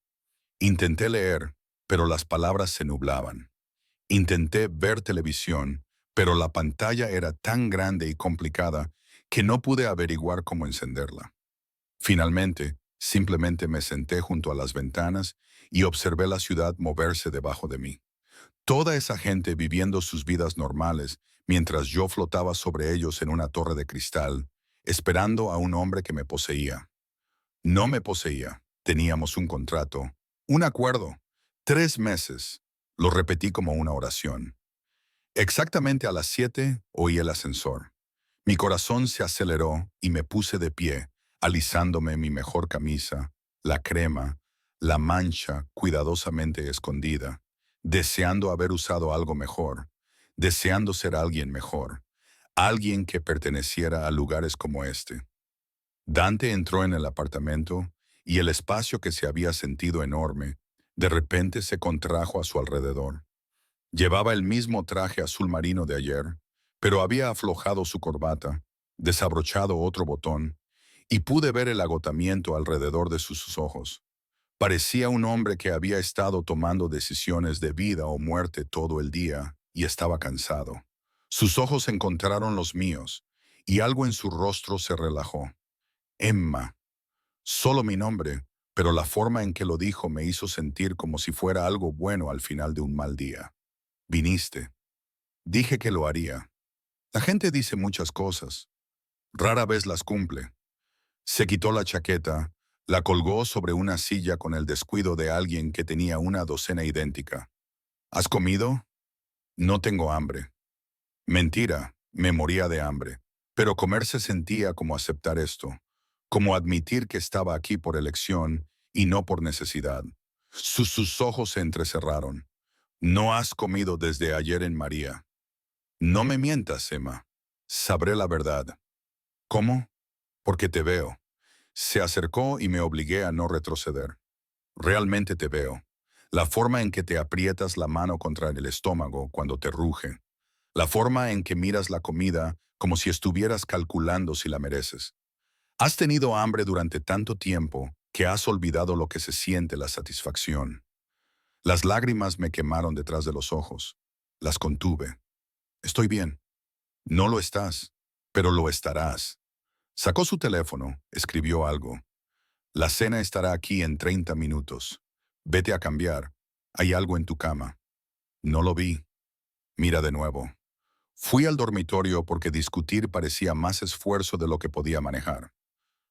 Intenté leer, pero las palabras se nublaban. Intenté ver televisión, pero la pantalla era tan grande y complicada que no pude averiguar cómo encenderla. Finalmente, simplemente me senté junto a las ventanas y observé la ciudad moverse debajo de mí. Toda esa gente viviendo sus vidas normales, mientras yo flotaba sobre ellos en una torre de cristal, esperando a un hombre que me poseía. No me poseía, teníamos un contrato, un acuerdo, 3 meses. Lo repetí como una oración. Exactamente a las 7 oí el ascensor. Mi corazón se aceleró y me puse de pie, alisándome mi mejor camisa, la crema, la mancha cuidadosamente escondida, deseando haber usado algo mejor, deseando ser alguien mejor, alguien que perteneciera a lugares como este. Dante entró en el apartamento y el espacio que se había sentido enorme, de repente se contrajo a su alrededor. Llevaba el mismo traje azul marino de ayer, pero había aflojado su corbata, desabrochado otro botón y pude ver el agotamiento alrededor de sus ojos. Parecía un hombre que había estado tomando decisiones de vida o muerte todo el día y estaba cansado. Sus ojos encontraron los míos y algo en su rostro se relajó. Emma, solo mi nombre, pero la forma en que lo dijo me hizo sentir como si fuera algo bueno al final de un mal día. Viniste. Dije que lo haría. La gente dice muchas cosas. Rara vez las cumple. Se quitó la chaqueta, la colgó sobre una silla con el descuido de alguien que tenía una docena idéntica. ¿Has comido? No tengo hambre. Mentira, me moría de hambre. Pero comer se sentía como aceptar esto, como admitir que estaba aquí por elección y no por necesidad. Sus ojos se entrecerraron. No has comido desde ayer en María. No me mientas, Emma. Sabré la verdad. ¿Cómo? Porque te veo. Se acercó y me obligué a no retroceder. Realmente te veo. La forma en que te aprietas la mano contra el estómago cuando te ruge. La forma en que miras la comida como si estuvieras calculando si la mereces. Has tenido hambre durante tanto tiempo que has olvidado lo que se siente la satisfacción. Las lágrimas me quemaron detrás de los ojos. Las contuve. Estoy bien. No lo estás, pero lo estarás. Sacó su teléfono, escribió algo. La cena estará aquí en 30 minutos. Vete a cambiar. Hay algo en tu cama. No lo vi. Mira de nuevo. Fui al dormitorio porque discutir parecía más esfuerzo de lo que podía manejar.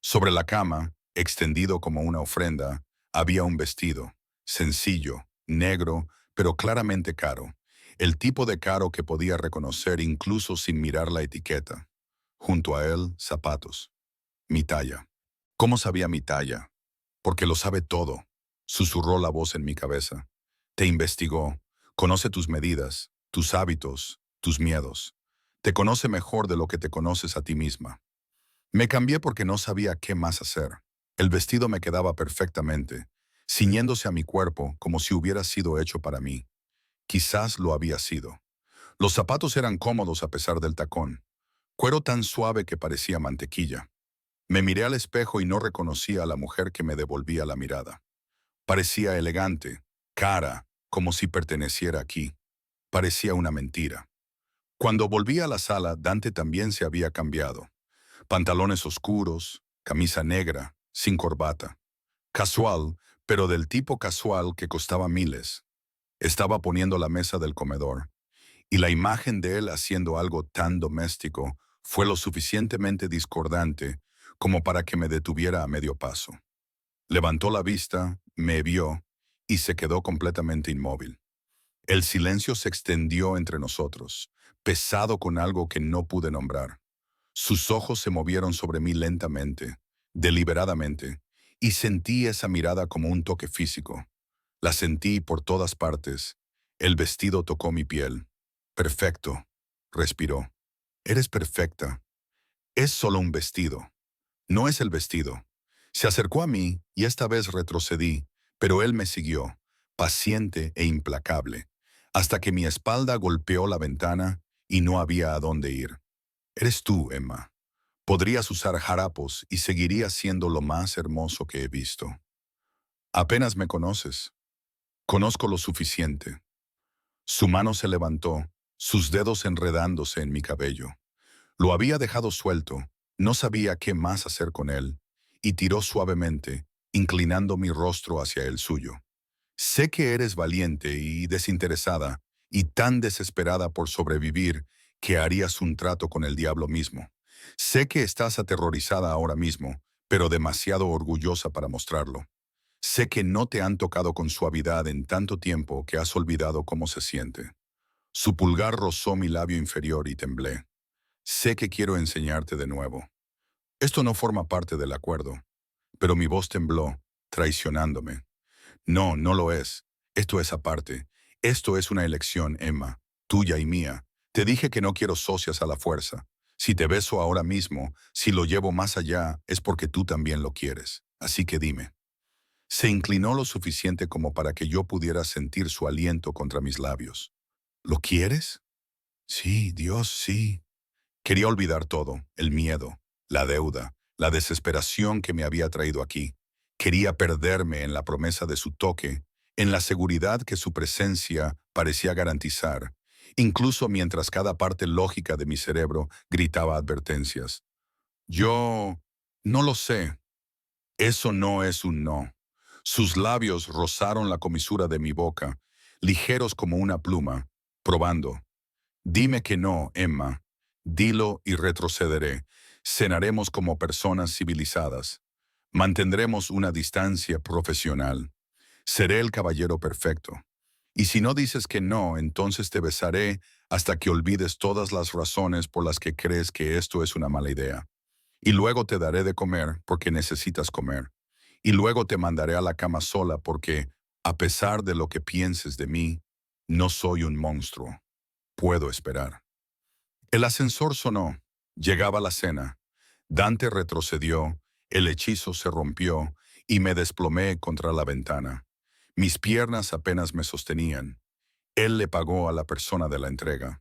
Sobre la cama, extendido como una ofrenda, había un vestido, sencillo, negro, pero claramente caro. El tipo de caro que podía reconocer incluso sin mirar la etiqueta. Junto a él, zapatos. Mi talla. ¿Cómo sabía mi talla? Porque lo sabe todo, susurró la voz en mi cabeza. Te investigó, conoce tus medidas, tus hábitos, tus miedos. Te conoce mejor de lo que te conoces a ti misma. Me cambié porque no sabía qué más hacer. El vestido me quedaba perfectamente, ciñéndose a mi cuerpo como si hubiera sido hecho para mí. Quizás lo había sido. Los zapatos eran cómodos a pesar del tacón, cuero tan suave que parecía mantequilla. Me miré al espejo y no reconocía a la mujer que me devolvía la mirada. Parecía elegante, cara, como si perteneciera aquí. Parecía una mentira. Cuando volví a la sala, Dante también se había cambiado. Pantalones oscuros, camisa negra, sin corbata. Casual, pero del tipo casual que costaba miles. Estaba poniendo la mesa del comedor, y la imagen de él haciendo algo tan doméstico fue lo suficientemente discordante como para que me detuviera a medio paso. Levantó la vista, me vio y se quedó completamente inmóvil. El silencio se extendió entre nosotros, pesado con algo que no pude nombrar. Sus ojos se movieron sobre mí lentamente, deliberadamente, y sentí esa mirada como un toque físico. La sentí por todas partes. El vestido tocó mi piel. Perfecto, respiró. Eres perfecta. Es solo un vestido. No es el vestido. Se acercó a mí y esta vez retrocedí, pero él me siguió, paciente e implacable, hasta que mi espalda golpeó la ventana y no había a dónde ir. Eres tú, Emma. Podrías usar harapos y seguirías siendo lo más hermoso que he visto. Apenas me conoces. Conozco lo suficiente. Su mano se levantó, sus dedos enredándose en mi cabello. Lo había dejado suelto, no sabía qué más hacer con él, y tiró suavemente, inclinando mi rostro hacia el suyo. Sé que eres valiente y desinteresada, y tan desesperada por sobrevivir que harías un trato con el diablo mismo. Sé que estás aterrorizada ahora mismo, pero demasiado orgullosa para mostrarlo. Sé que no te han tocado con suavidad en tanto tiempo que has olvidado cómo se siente. Su pulgar rozó mi labio inferior y temblé. Sé que quiero enseñarte de nuevo. Esto no forma parte del acuerdo, pero mi voz tembló, traicionándome. No, no lo es. Esto es aparte. Esto es una elección, Emma, tuya y mía. Te dije que no quiero socias a la fuerza. Si te beso ahora mismo, si lo llevo más allá, es porque tú también lo quieres. Así que dime. Se inclinó lo suficiente como para que yo pudiera sentir su aliento contra mis labios. ¿Lo quieres? Sí, Dios, sí. Quería olvidar todo, el miedo, la deuda, la desesperación que me había traído aquí. Quería perderme en la promesa de su toque, en la seguridad que su presencia parecía garantizar, incluso mientras cada parte lógica de mi cerebro gritaba advertencias. Yo no lo sé. Eso no es un no. Sus labios rozaron la comisura de mi boca, ligeros como una pluma, probando. Dime que no, Emma. Dilo y retrocederé. Cenaremos como personas civilizadas. Mantendremos una distancia profesional. Seré el caballero perfecto. Y si no dices que no, entonces te besaré hasta que olvides todas las razones por las que crees que esto es una mala idea. Y luego te daré de comer porque necesitas comer. Y luego te mandaré a la cama sola porque, a pesar de lo que pienses de mí, no soy un monstruo. Puedo esperar. El ascensor sonó. Llegaba la cena. Dante retrocedió, el hechizo se rompió y me desplomé contra la ventana. Mis piernas apenas me sostenían. Él le pagó a la persona de la entrega.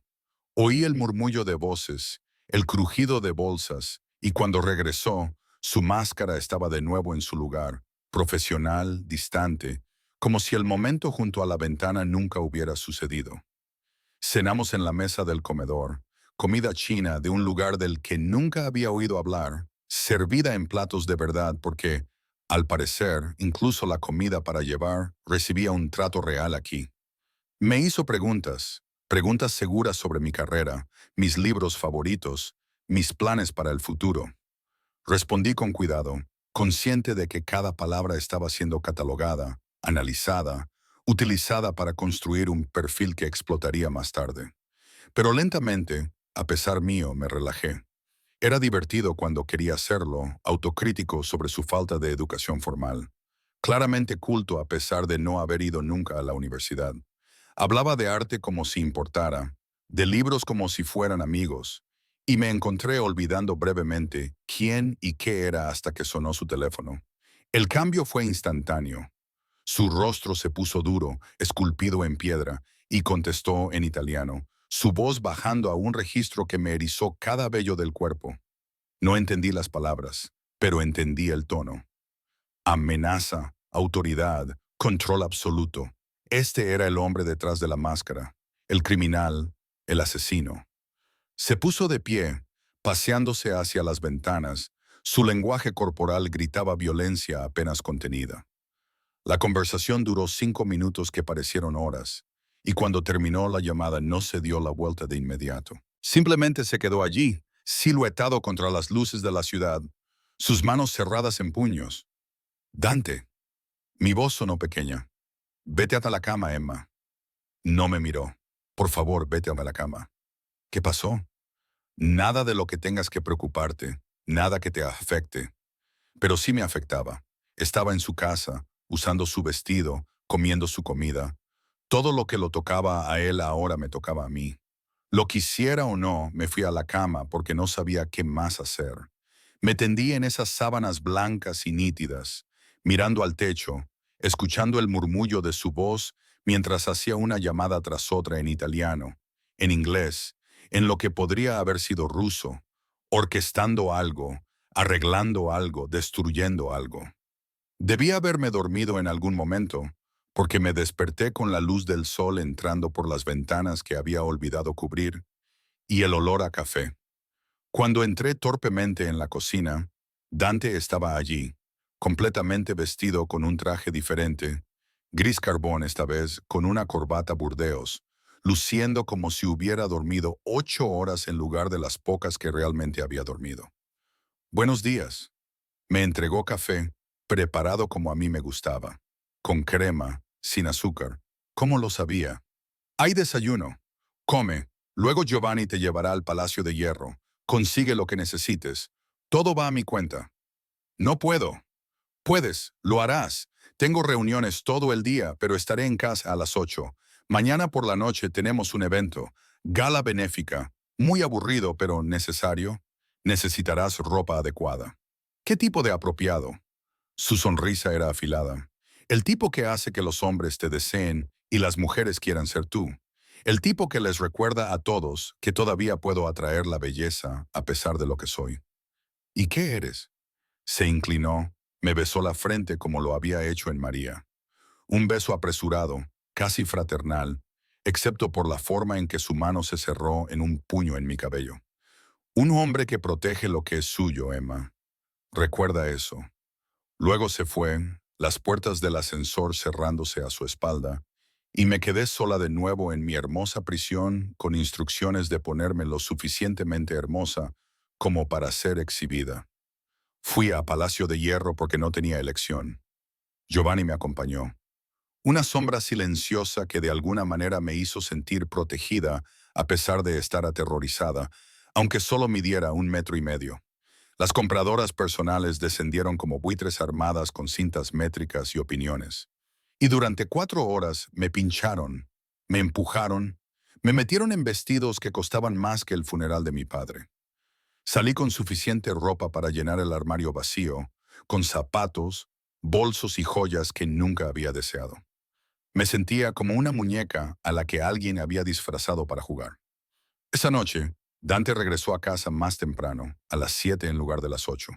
Oí el murmullo de voces, el crujido de bolsas, y cuando regresó, su máscara estaba de nuevo en su lugar, profesional, distante, como si el momento junto a la ventana nunca hubiera sucedido. Cenamos en la mesa del comedor, comida china de un lugar del que nunca había oído hablar, servida en platos de verdad porque, al parecer, incluso la comida para llevar recibía un trato real aquí. Me hizo preguntas, preguntas seguras sobre mi carrera, mis libros favoritos, mis planes para el futuro. Respondí con cuidado, consciente de que cada palabra estaba siendo catalogada, analizada, utilizada para construir un perfil que explotaría más tarde. Pero lentamente, a pesar mío, me relajé. Era divertido cuando quería hacerlo, autocrítico sobre su falta de educación formal. Claramente culto a pesar de no haber ido nunca a la universidad. Hablaba de arte como si importara, de libros como si fueran amigos, y me encontré olvidando brevemente quién y qué era hasta que sonó su teléfono. El cambio fue instantáneo. Su rostro se puso duro, esculpido en piedra, y contestó en italiano, su voz bajando a un registro que me erizó cada vello del cuerpo. No entendí las palabras, pero entendí el tono. Amenaza, autoridad, control absoluto. Este era el hombre detrás de la máscara, el criminal, el asesino. Se puso de pie, paseándose hacia las ventanas. Su lenguaje corporal gritaba violencia apenas contenida. La conversación duró 5 minutos que parecieron horas, y cuando terminó la llamada no se dio la vuelta de inmediato. Simplemente se quedó allí, siluetado contra las luces de la ciudad, sus manos cerradas en puños. Dante. Mi voz sonó pequeña. Vete hasta la cama, Emma. No me miró. Por favor, vete a la cama. ¿Qué pasó? Nada de lo que tengas que preocuparte, nada que te afecte. Pero sí me afectaba. Estaba en su casa, usando su vestido, comiendo su comida. Todo lo que lo tocaba a él ahora me tocaba a mí. Lo quisiera o no, me fui a la cama porque no sabía qué más hacer. Me tendí en esas sábanas blancas y nítidas, mirando al techo, escuchando el murmullo de su voz mientras hacía una llamada tras otra en italiano, en inglés, en lo que podría haber sido ruso, orquestando algo, arreglando algo, destruyendo algo. Debía haberme dormido en algún momento, porque me desperté con la luz del sol entrando por las ventanas que había olvidado cubrir, y el olor a café. Cuando entré torpemente en la cocina, Dante estaba allí, completamente vestido con un traje diferente, gris carbón esta vez, con una corbata burdeos, luciendo como si hubiera dormido 8 horas en lugar de las pocas que realmente había dormido. Buenos días. Me entregó café, preparado como a mí me gustaba, con crema, sin azúcar. ¿Cómo lo sabía? Hay desayuno. Come. Luego Giovanni te llevará al Palacio de Hierro. Consigue lo que necesites. Todo va a mi cuenta. No puedo. Puedes, lo harás. Tengo reuniones todo el día, pero estaré en casa a las 8. Mañana por la noche tenemos un evento. Gala benéfica. Muy aburrido, pero necesario. Necesitarás ropa adecuada. ¿Qué tipo de apropiado? Su sonrisa era afilada. El tipo que hace que los hombres te deseen y las mujeres quieran ser tú. El tipo que les recuerda a todos que todavía puedo atraer la belleza a pesar de lo que soy. ¿Y qué eres? Se inclinó, me besó la frente como lo había hecho en María. Un beso apresurado, casi fraternal, excepto por la forma en que su mano se cerró en un puño en mi cabello. Un hombre que protege lo que es suyo, Emma. Recuerda eso. Luego se fue, las puertas del ascensor cerrándose a su espalda, y me quedé sola de nuevo en mi hermosa prisión con instrucciones de ponerme lo suficientemente hermosa como para ser exhibida. Fui a Palacio de Hierro porque no tenía elección. Giovanni me acompañó. Una sombra silenciosa que de alguna manera me hizo sentir protegida a pesar de estar aterrorizada, aunque solo midiera 1,5 metros. Las compradoras personales descendieron como buitres armadas con cintas métricas y opiniones. Y durante 4 horas me pincharon, me empujaron, me metieron en vestidos que costaban más que el funeral de mi padre. Salí con suficiente ropa para llenar el armario vacío, con zapatos, bolsos y joyas que nunca había deseado. Me sentía como una muñeca a la que alguien había disfrazado para jugar. Esa noche, Dante regresó a casa más temprano, a las 7 en lugar de las 8.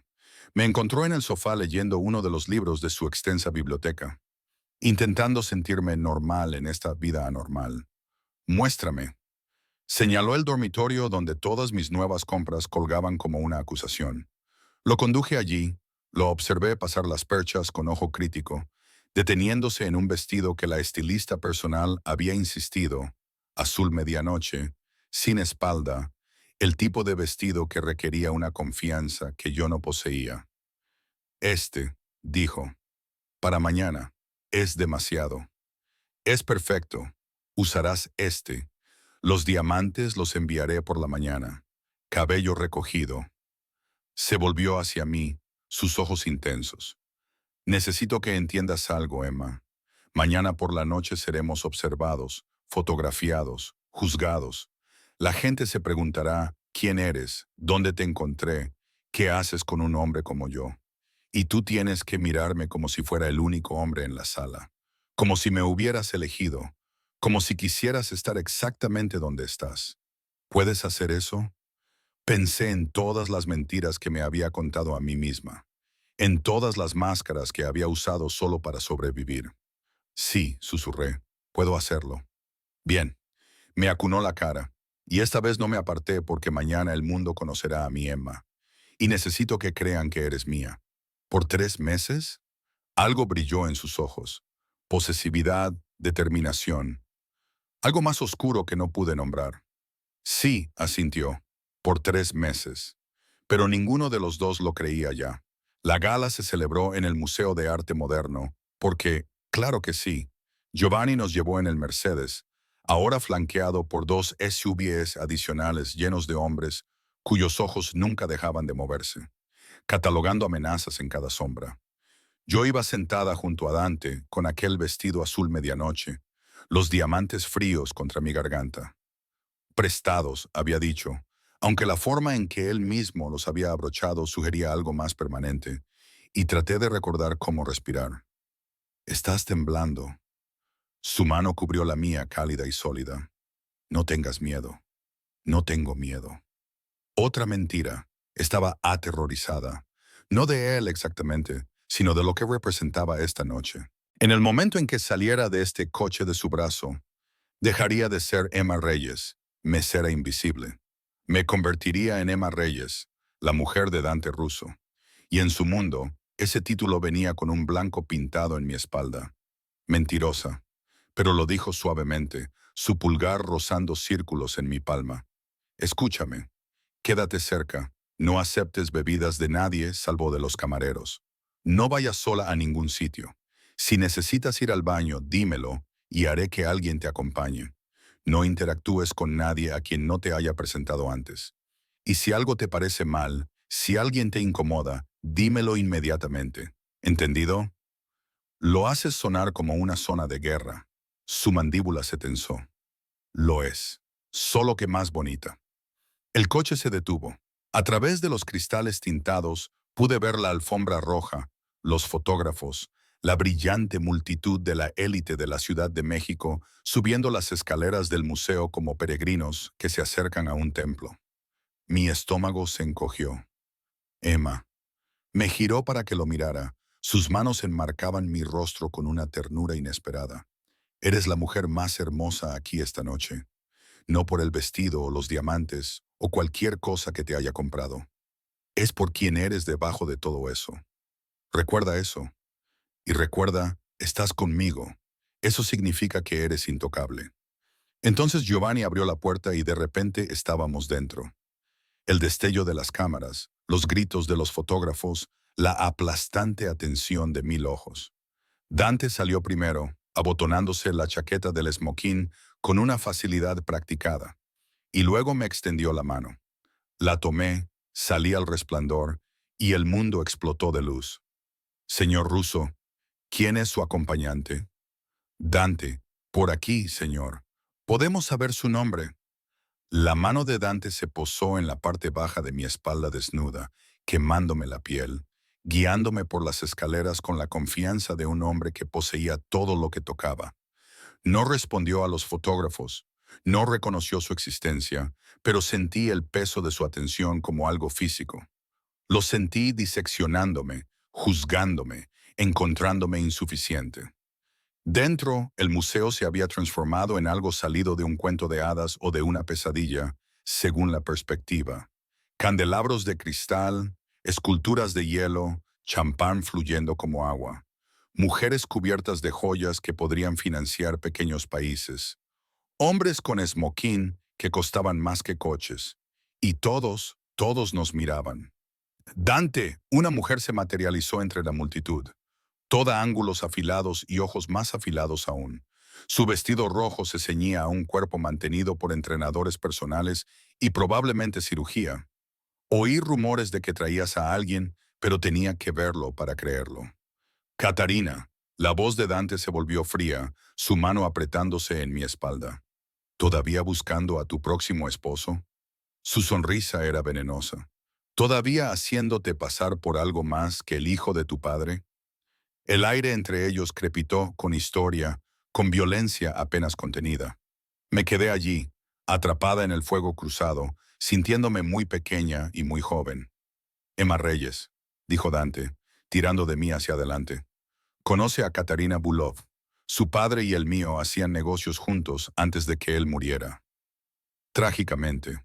Me encontró en el sofá leyendo uno de los libros de su extensa biblioteca, intentando sentirme normal en esta vida anormal. Muéstrame. Señaló el dormitorio donde todas mis nuevas compras colgaban como una acusación. Lo conduje allí, lo observé pasar las perchas con ojo crítico, deteniéndose en un vestido que la estilista personal había insistido, azul medianoche, sin espalda, el tipo de vestido que requería una confianza que yo no poseía. Dijo, para mañana, es demasiado. Es perfecto, usarás este. Los diamantes los enviaré por la mañana. Cabello recogido. Se volvió hacia mí, sus ojos intensos. Necesito que entiendas algo, Emma. Mañana por la noche seremos observados, fotografiados, juzgados. La gente se preguntará, ¿quién eres? ¿Dónde te encontré? ¿Qué haces con un hombre como yo? Y tú tienes que mirarme como si fuera el único hombre en la sala, como si me hubieras elegido, como si quisieras estar exactamente donde estás. ¿Puedes hacer eso? Pensé en todas las mentiras que me había contado a mí misma, en todas las máscaras que había usado solo para sobrevivir. Sí, susurré, puedo hacerlo. Bien, me acunó la cara, y esta vez no me aparté porque mañana el mundo conocerá a mi Emma, y necesito que crean que eres mía. ¿Por 3 meses? Algo brilló en sus ojos. Posesividad, determinación. Algo más oscuro que no pude nombrar. Sí, asintió, por 3 meses. Pero ninguno de los dos lo creía ya. La gala se celebró en el Museo de Arte Moderno, porque, claro que sí, Giovanni nos llevó en el Mercedes, ahora flanqueado por 2 SUVs adicionales llenos de hombres cuyos ojos nunca dejaban de moverse, catalogando amenazas en cada sombra. Yo iba sentada junto a Dante con aquel vestido azul medianoche, los diamantes fríos contra mi garganta. Prestados, había dicho, aunque la forma en que él mismo los había abrochado sugería algo más permanente, y traté de recordar cómo respirar. Estás temblando. Su mano cubrió la mía cálida y sólida. No tengas miedo. No tengo miedo. Otra mentira. Estaba aterrorizada. No de él exactamente, sino de lo que representaba esta noche. En el momento en que saliera de este coche de su brazo, dejaría de ser Emma Reyes, mesera invisible. Me convertiría en Emma Reyes, la mujer de Dante Russo. Y en su mundo, ese título venía con un blanco pintado en mi espalda. Mentirosa. Pero lo dijo suavemente, su pulgar rozando círculos en mi palma. Escúchame. Quédate cerca. No aceptes bebidas de nadie salvo de los camareros. No vayas sola a ningún sitio. Si necesitas ir al baño, dímelo y haré que alguien te acompañe. No interactúes con nadie a quien no te haya presentado antes. Y si algo te parece mal, si alguien te incomoda, dímelo inmediatamente. ¿Entendido? Lo haces sonar como una zona de guerra. Su mandíbula se tensó. Lo es. Solo que más bonita. El coche se detuvo. A través de los cristales tintados pude ver la alfombra roja, los fotógrafos, la brillante multitud de la élite de la Ciudad de México subiendo las escaleras del museo como peregrinos que se acercan a un templo. Mi estómago se encogió. Emma. Me giró para que lo mirara. Sus manos enmarcaban mi rostro con una ternura inesperada. Eres la mujer más hermosa aquí esta noche, no por el vestido o los diamantes o cualquier cosa que te haya comprado. Es por quien eres debajo de todo eso. Recuerda eso. Y recuerda, estás conmigo. Eso significa que eres intocable. Entonces Giovanni abrió la puerta y de repente estábamos dentro. El destello de las cámaras, los gritos de los fotógrafos, la aplastante atención de 1000 ojos. Dante salió primero, abotonándose la chaqueta del smoking con una facilidad practicada, y luego me extendió la mano. La tomé, salí al resplandor, y el mundo explotó de luz. Señor Russo, ¿quién es su acompañante? Dante, por aquí, señor. ¿Podemos saber su nombre? La mano de Dante se posó en la parte baja de mi espalda desnuda, quemándome la piel, guiándome por las escaleras con la confianza de un hombre que poseía todo lo que tocaba. No respondió a los fotógrafos, no reconoció su existencia, pero sentí el peso de su atención como algo físico. Lo sentí diseccionándome, juzgándome, encontrándome insuficiente. Dentro, el museo se había transformado en algo salido de un cuento de hadas o de una pesadilla, según la perspectiva. Candelabros de cristal, esculturas de hielo, champán fluyendo como agua. Mujeres cubiertas de joyas que podrían financiar pequeños países. Hombres con smoking que costaban más que coches. Y todos nos miraban. Dante, una mujer se materializó entre la multitud. Toda ángulos afilados y ojos más afilados aún. Su vestido rojo se ceñía a un cuerpo mantenido por entrenadores personales y probablemente cirugía. Oí rumores de que traías a alguien, pero tenía que verlo para creerlo. Catarina. La voz de Dante se volvió fría, su mano apretándose en mi espalda. ¿Todavía buscando a tu próximo esposo? Su sonrisa era venenosa. ¿Todavía haciéndote pasar por algo más que el hijo de tu padre? El aire entre ellos crepitó con historia, con violencia apenas contenida. Me quedé allí, atrapada en el fuego cruzado, sintiéndome muy pequeña y muy joven. Emma Reyes, dijo Dante, tirando de mí hacia adelante. Conoce a Katarina Bulov. Su padre y el mío hacían negocios juntos antes de que él muriera. Trágicamente.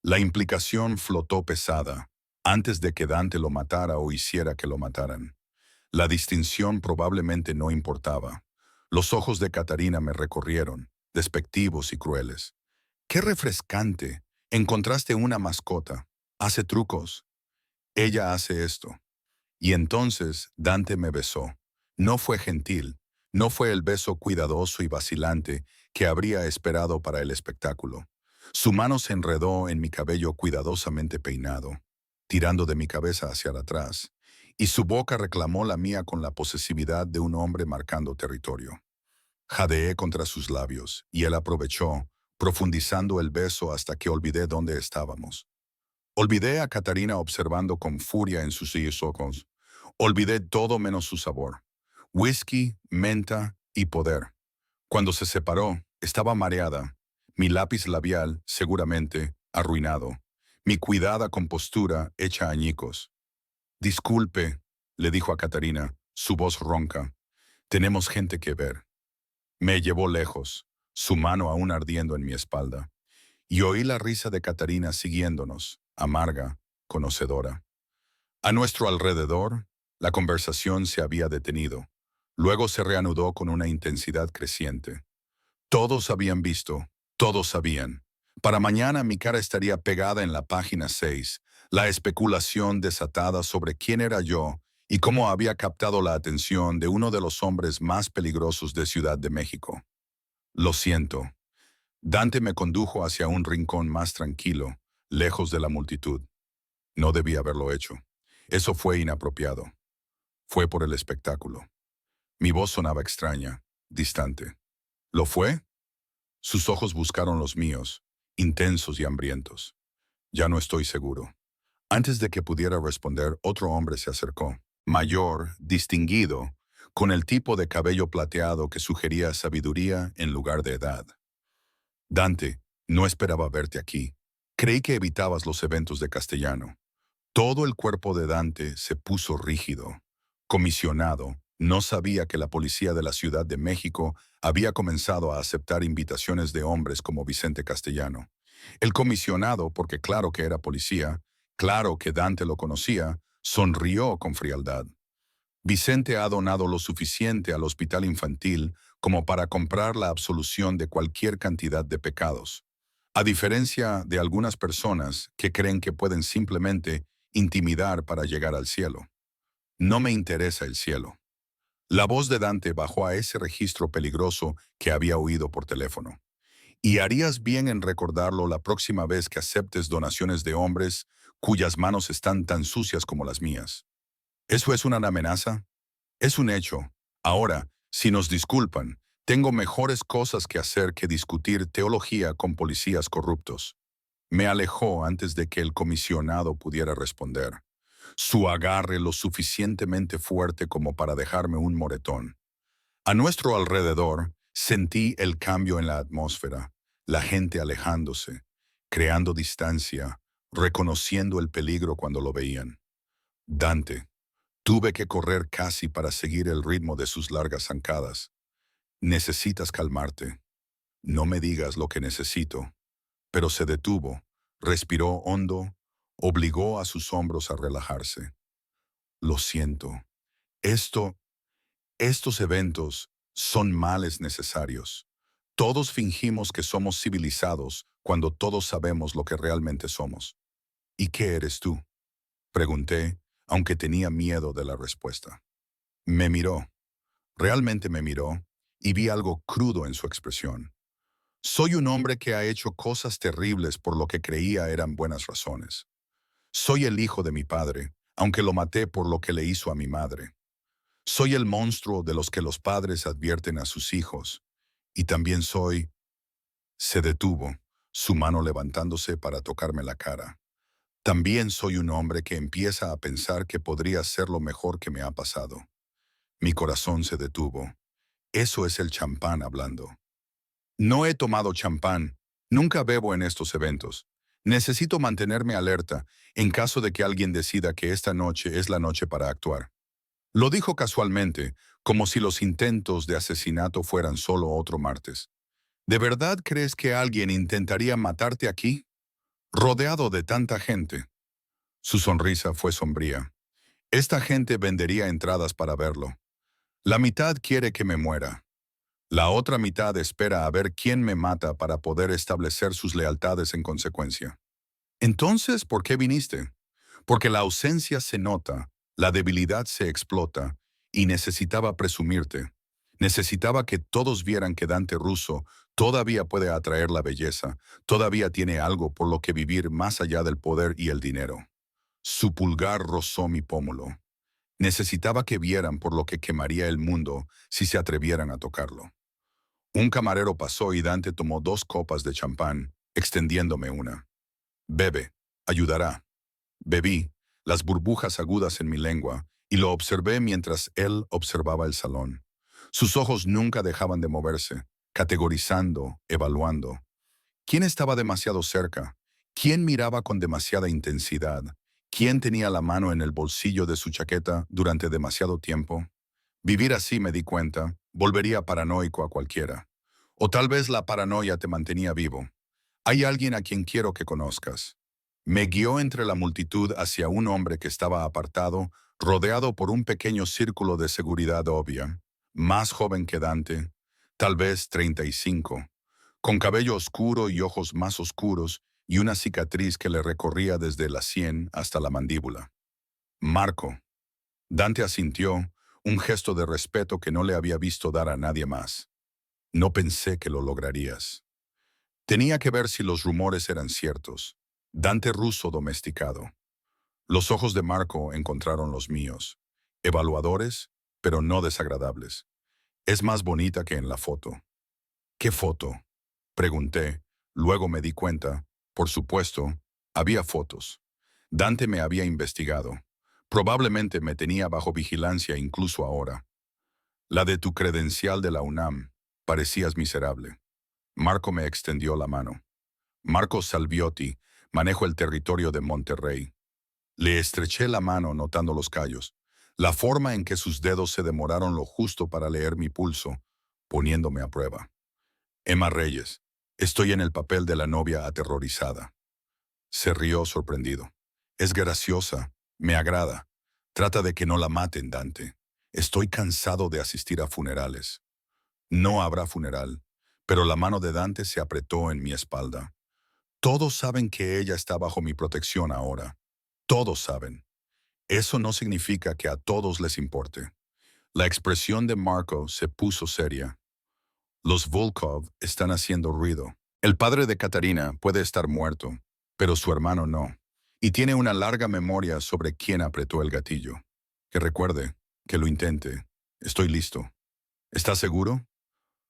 La implicación flotó pesada, antes de que Dante lo matara o hiciera que lo mataran. La distinción probablemente no importaba. Los ojos de Catarina me recorrieron, despectivos y crueles. ¡Qué refrescante! Encontraste una mascota. Hace trucos. Ella hace esto. Y entonces Dante me besó. No fue gentil, no fue el beso cuidadoso y vacilante que habría esperado para el espectáculo. Su mano se enredó en mi cabello cuidadosamente peinado, tirando de mi cabeza hacia atrás, y su boca reclamó la mía con la posesividad de un hombre marcando territorio. Jadeé contra sus labios, y él aprovechó, profundizando el beso hasta que olvidé dónde estábamos. Olvidé a Catarina observando con furia en sus ojos. Olvidé todo menos su sabor. Whisky, menta y poder. Cuando se separó, estaba mareada. Mi lápiz labial, seguramente, arruinado. Mi cuidada compostura hecha añicos. Disculpe, le dijo a Catarina, su voz ronca. Tenemos gente que ver. Me llevó lejos, su mano aún ardiendo en mi espalda. Y oí la risa de Catarina siguiéndonos, amarga, conocedora. A nuestro alrededor, la conversación se había detenido. Luego se reanudó con una intensidad creciente. Todos habían visto, todos sabían. Para mañana mi cara estaría pegada en la página 6, la especulación desatada sobre quién era yo y cómo había captado la atención de uno de los hombres más peligrosos de Ciudad de México. Lo siento. Dante me condujo hacia un rincón más tranquilo, lejos de la multitud. No debía haberlo hecho. Eso fue inapropiado. Fue por el espectáculo. Mi voz sonaba extraña, distante. ¿Lo fue? Sus ojos buscaron los míos, intensos y hambrientos. Ya no estoy seguro. Antes de que pudiera responder, otro hombre se acercó, mayor, distinguido, con el tipo de cabello plateado que sugería sabiduría en lugar de edad. Dante, no esperaba verte aquí. Creí que evitabas los eventos de castellano. Todo el cuerpo de Dante se puso rígido. Comisionado, no sabía que la policía de la Ciudad de México había comenzado a aceptar invitaciones de hombres como Vicente Castellano. El comisionado, porque claro que era policía, claro que Dante lo conocía, sonrió con frialdad. Vicente ha donado lo suficiente al hospital infantil como para comprar la absolución de cualquier cantidad de pecados, a diferencia de algunas personas que creen que pueden simplemente intimidar para llegar al cielo. No me interesa el cielo. La voz de Dante bajó a ese registro peligroso que había oído por teléfono. Y harías bien en recordarlo la próxima vez que aceptes donaciones de hombres cuyas manos están tan sucias como las mías. ¿Eso es una amenaza? Es un hecho. Ahora, si nos disculpan, tengo mejores cosas que hacer que discutir teología con policías corruptos. Me alejó antes de que el comisionado pudiera responder. Su agarre lo suficientemente fuerte como para dejarme un moretón. A nuestro alrededor, sentí el cambio en la atmósfera, la gente alejándose, creando distancia, reconociendo el peligro cuando lo veían. Dante, tuve que correr casi para seguir el ritmo de sus largas zancadas. Necesitas calmarte. No me digas lo que necesito. Pero se detuvo, respiró hondo, obligó a sus hombros a relajarse. Lo siento. Esto, estos eventos son males necesarios. Todos fingimos que somos civilizados cuando todos sabemos lo que realmente somos. ¿Y qué eres tú? Pregunté, aunque tenía miedo de la respuesta. Me miró, realmente me miró, y vi algo crudo en su expresión. Soy un hombre que ha hecho cosas terribles por lo que creía eran buenas razones. Soy el hijo de mi padre, aunque lo maté por lo que le hizo a mi madre. Soy el monstruo de los que los padres advierten a sus hijos. Y también soy... Se detuvo, su mano levantándose para tocarme la cara. También soy un hombre que empieza a pensar que podría ser lo mejor que me ha pasado. Mi corazón se detuvo. Eso es el champán hablando. No he tomado champán. Nunca bebo en estos eventos. Necesito mantenerme alerta en caso de que alguien decida que esta noche es la noche para actuar. Lo dijo casualmente, como si los intentos de asesinato fueran solo otro martes. ¿De verdad crees que alguien intentaría matarte aquí? Rodeado de tanta gente. Su sonrisa fue sombría. Esta gente vendería entradas para verlo. La mitad quiere que me muera. La otra mitad espera a ver quién me mata para poder establecer sus lealtades en consecuencia. Entonces, ¿por qué viniste? Porque la ausencia se nota, la debilidad se explota, y necesitaba presumirte. Necesitaba que todos vieran que Dante Russo todavía puede atraer la belleza, todavía tiene algo por lo que vivir más allá del poder y el dinero. Su pulgar rozó mi pómulo. Necesitaba que vieran por lo que quemaría el mundo si se atrevieran a tocarlo. Un camarero pasó y Dante tomó 2 copas de champán, extendiéndome una. Bebe, ayudará. Bebí, las burbujas agudas en mi lengua, y lo observé mientras él observaba el salón. Sus ojos nunca dejaban de moverse, categorizando, evaluando. ¿Quién estaba demasiado cerca? ¿Quién miraba con demasiada intensidad? ¿Quién tenía la mano en el bolsillo de su chaqueta durante demasiado tiempo? Vivir así, me di cuenta, volvería paranoico a cualquiera. O tal vez la paranoia te mantenía vivo. Hay alguien a quien quiero que conozcas. Me guió entre la multitud hacia un hombre que estaba apartado, rodeado por un pequeño círculo de seguridad obvia, más joven que Dante, tal vez 35, con cabello oscuro y ojos más oscuros y una cicatriz que le recorría desde la sien hasta la mandíbula. Marco. Dante asintió, un gesto de respeto que no le había visto dar a nadie más. No pensé que lo lograrías. Tenía que ver si los rumores eran ciertos. Dante Russo domesticado. Los ojos de Marco encontraron los míos. Evaluadores, pero no desagradables. Es más bonita que en la foto. ¿Qué foto? Pregunté. Luego me di cuenta. Por supuesto, había fotos. Dante me había investigado. Probablemente me tenía bajo vigilancia incluso ahora. La de tu credencial de la UNAM. Parecías miserable. Marco me extendió la mano. Marco Salviotti, manejo el territorio de Monterrey. Le estreché la mano notando los callos, la forma en que sus dedos se demoraron lo justo para leer mi pulso, poniéndome a prueba. Emma Reyes, estoy en el papel de la novia aterrorizada. Se rió sorprendido. Es graciosa, me agrada. Trata de que no la maten, Dante. Estoy cansado de asistir a funerales. No habrá funeral, pero la mano de Dante se apretó en mi espalda. Todos saben que ella está bajo mi protección ahora. Todos saben. Eso no significa que a todos les importe. La expresión de Marco se puso seria. Los Volkov están haciendo ruido. El padre de Katarina puede estar muerto, pero su hermano no. Y tiene una larga memoria sobre quién apretó el gatillo. Que recuerde, que lo intente. Estoy listo. ¿Estás seguro?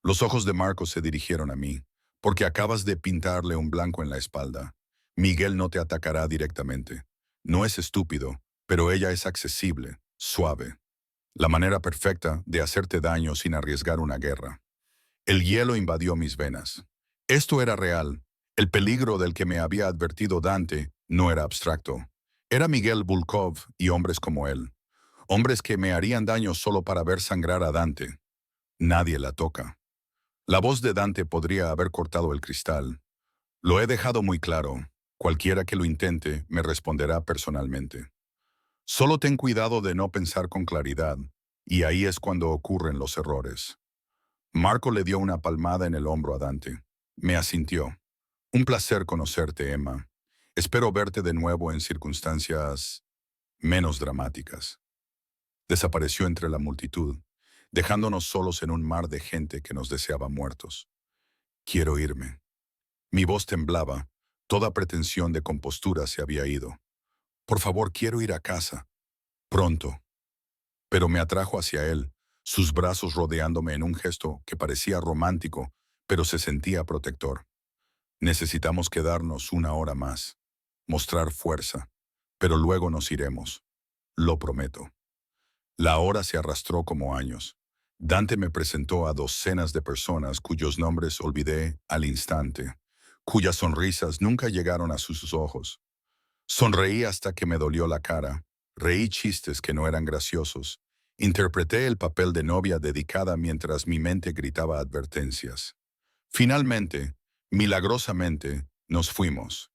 Los ojos de Marco se dirigieron a mí, porque acabas de pintarle un blanco en la espalda. Miguel no te atacará directamente. No es estúpido, pero ella es accesible, suave. La manera perfecta de hacerte daño sin arriesgar una guerra. El hielo invadió mis venas. Esto era real. El peligro del que me había advertido Dante no era abstracto. Era Miguel Volkov y hombres como él. Hombres que me harían daño solo para ver sangrar a Dante. Nadie la toca. La voz de Dante podría haber cortado el cristal. Lo he dejado muy claro. Cualquiera que lo intente me responderá personalmente. Solo ten cuidado de no pensar con claridad, y ahí es cuando ocurren los errores. Marco le dio una palmada en el hombro a Dante. Me asintió. Un placer conocerte, Emma. Espero verte de nuevo en circunstancias menos dramáticas. Desapareció entre la multitud, dejándonos solos en un mar de gente que nos deseaba muertos. Quiero irme. Mi voz temblaba, toda pretensión de compostura se había ido. Por favor, quiero ir a casa. Pronto. Pero me atrajo hacia él, sus brazos rodeándome en un gesto que parecía romántico, pero se sentía protector. Necesitamos quedarnos una hora más, mostrar fuerza, pero luego nos iremos. Lo prometo. La hora se arrastró como años. Dante me presentó a docenas de personas cuyos nombres olvidé al instante, cuyas sonrisas nunca llegaron a sus ojos. Sonreí hasta que me dolió la cara, reí chistes que no eran graciosos, interpreté el papel de novia dedicada mientras mi mente gritaba advertencias. Finalmente, milagrosamente, nos fuimos.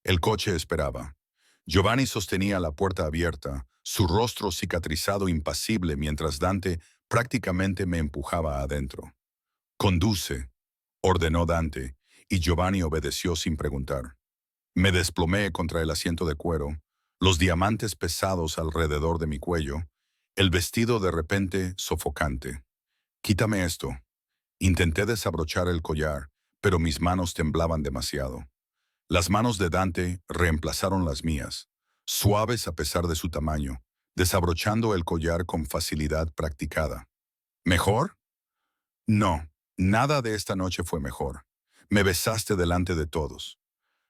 El coche esperaba. Giovanni sostenía la puerta abierta, su rostro cicatrizado impasible mientras Dante prácticamente me empujaba adentro. «Conduce», ordenó Dante, y Giovanni obedeció sin preguntar. Me desplomé contra el asiento de cuero, los diamantes pesados alrededor de mi cuello, el vestido de repente sofocante. «Quítame esto». Intenté desabrochar el collar, pero mis manos temblaban demasiado. Las manos de Dante reemplazaron las mías, suaves a pesar de su tamaño, desabrochando el collar con facilidad practicada. ¿Mejor? No, nada de esta noche fue mejor. Me besaste delante de todos.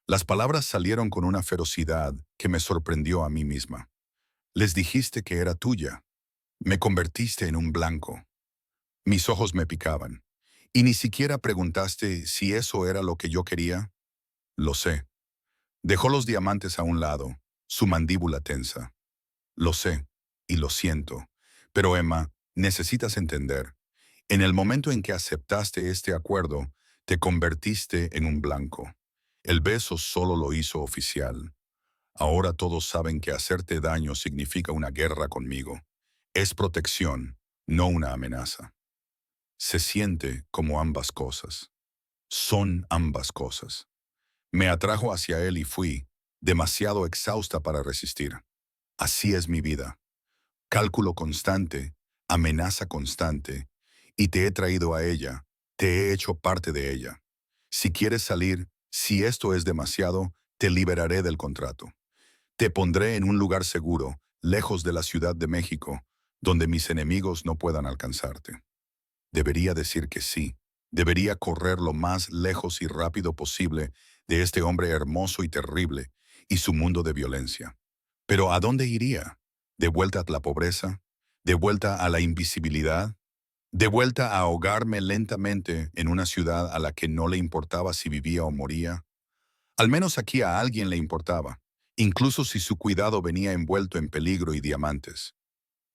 Las palabras salieron con una ferocidad que me sorprendió a mí misma. Les dijiste que era tuya. Me convertiste en un blanco. Mis ojos me picaban. ¿Y ni siquiera preguntaste si eso era lo que yo quería? Lo sé. Dejó los diamantes a un lado, su mandíbula tensa. Lo sé, y lo siento. Pero Emma, necesitas entender. En el momento en que aceptaste este acuerdo, te convertiste en un blanco. El beso solo lo hizo oficial. Ahora todos saben que hacerte daño significa una guerra conmigo. Es protección, no una amenaza. Se siente como ambas cosas. Son ambas cosas. Me atrajo hacia él y fui, demasiado exhausta para resistir. Así es mi vida. Cálculo constante, amenaza constante, y te he traído a ella, te he hecho parte de ella. Si quieres salir, si esto es demasiado, te liberaré del contrato. Te pondré en un lugar seguro, lejos de la Ciudad de México, donde mis enemigos no puedan alcanzarte. Debería decir que sí. Debería correr lo más lejos y rápido posible de este hombre hermoso y terrible y su mundo de violencia. Pero ¿a dónde iría? ¿De vuelta a la pobreza? ¿De vuelta a la invisibilidad? ¿De vuelta a ahogarme lentamente en una ciudad a la que no le importaba si vivía o moría? Al menos aquí a alguien le importaba, incluso si su cuidado venía envuelto en peligro y diamantes.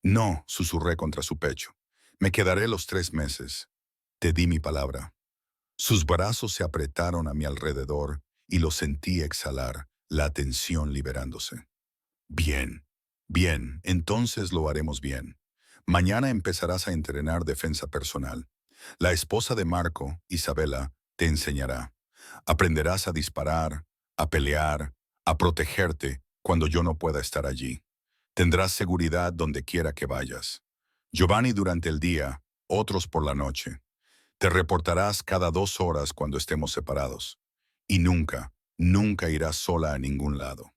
No, susurré contra su pecho. Me quedaré los 3 meses. Te di mi palabra. Sus brazos se apretaron a mi alrededor y lo sentí exhalar, la tensión liberándose. Bien, bien, entonces lo haremos bien. Mañana empezarás a entrenar defensa personal. La esposa de Marco, Isabela, te enseñará. Aprenderás a disparar, a pelear, a protegerte cuando yo no pueda estar allí. Tendrás seguridad donde quiera que vayas. Giovanni durante el día, otros por la noche. Te reportarás cada 2 horas cuando estemos separados. Y nunca, nunca irás sola a ningún lado.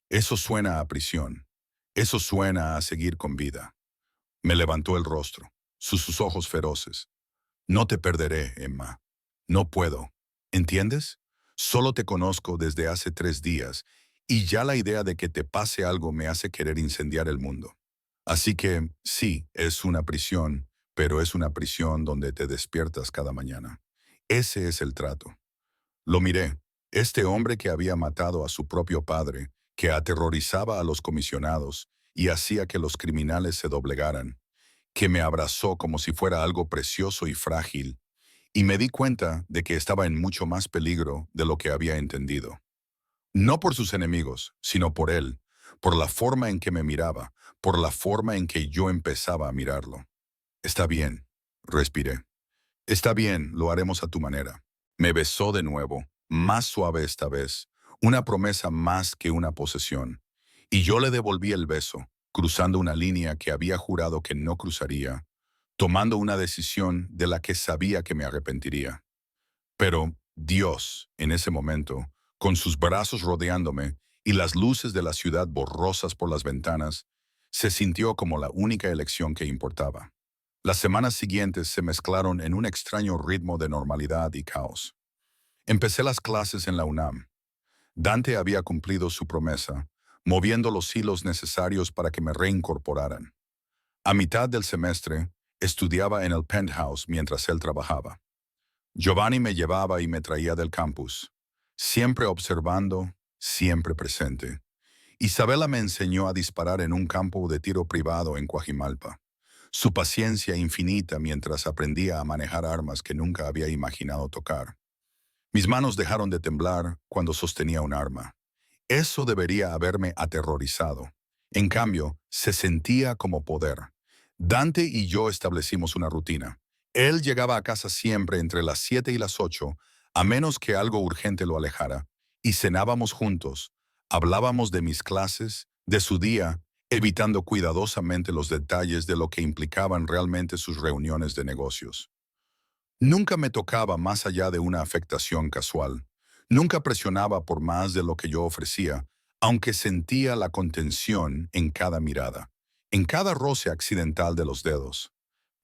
Eso suena a prisión. Eso suena a seguir con vida. Me levantó el rostro, sus ojos feroces. No te perderé, Emma. No puedo. ¿Entiendes? Solo te conozco desde hace 3 días y ya la idea de que te pase algo me hace querer incendiar el mundo. Así que, sí, es una prisión, pero es una prisión donde te despiertas cada mañana. Ese es el trato. Lo miré. Este hombre que había matado a su propio padre, que aterrorizaba a los comisionados y hacía que los criminales se doblegaran, que me abrazó como si fuera algo precioso y frágil, y me di cuenta de que estaba en mucho más peligro de lo que había entendido. No por sus enemigos, sino por él, por la forma en que me miraba, por la forma en que yo empezaba a mirarlo. Está bien, respiré. Está bien, lo haremos a tu manera. Me besó de nuevo, más suave esta vez, una promesa más que una posesión. Y yo le devolví el beso, cruzando una línea que había jurado que no cruzaría, tomando una decisión de la que sabía que me arrepentiría. Pero Dios, en ese momento, con sus brazos rodeándome y las luces de la ciudad borrosas por las ventanas, se sintió como la única elección que importaba. Las semanas siguientes se mezclaron en un extraño ritmo de normalidad y caos. Empecé las clases en la UNAM. Dante había cumplido su promesa, moviendo los hilos necesarios para que me reincorporaran. A mitad del semestre, estudiaba en el penthouse mientras él trabajaba. Giovanni me llevaba y me traía del campus, siempre observando, siempre presente. Isabela me enseñó a disparar en un campo de tiro privado en Coajimalpa. Su paciencia infinita mientras aprendía a manejar armas que nunca había imaginado tocar. Mis manos dejaron de temblar cuando sostenía un arma. Eso debería haberme aterrorizado. En cambio, se sentía como poder. Dante y yo establecimos una rutina. Él llegaba a casa siempre entre las 7 y las 8, a menos que algo urgente lo alejara, y cenábamos juntos. Hablábamos de mis clases, de su día, evitando cuidadosamente los detalles de lo que implicaban realmente sus reuniones de negocios. Nunca me tocaba más allá de una afectación casual. Nunca presionaba por más de lo que yo ofrecía, aunque sentía la contención en cada mirada, en cada roce accidental de los dedos.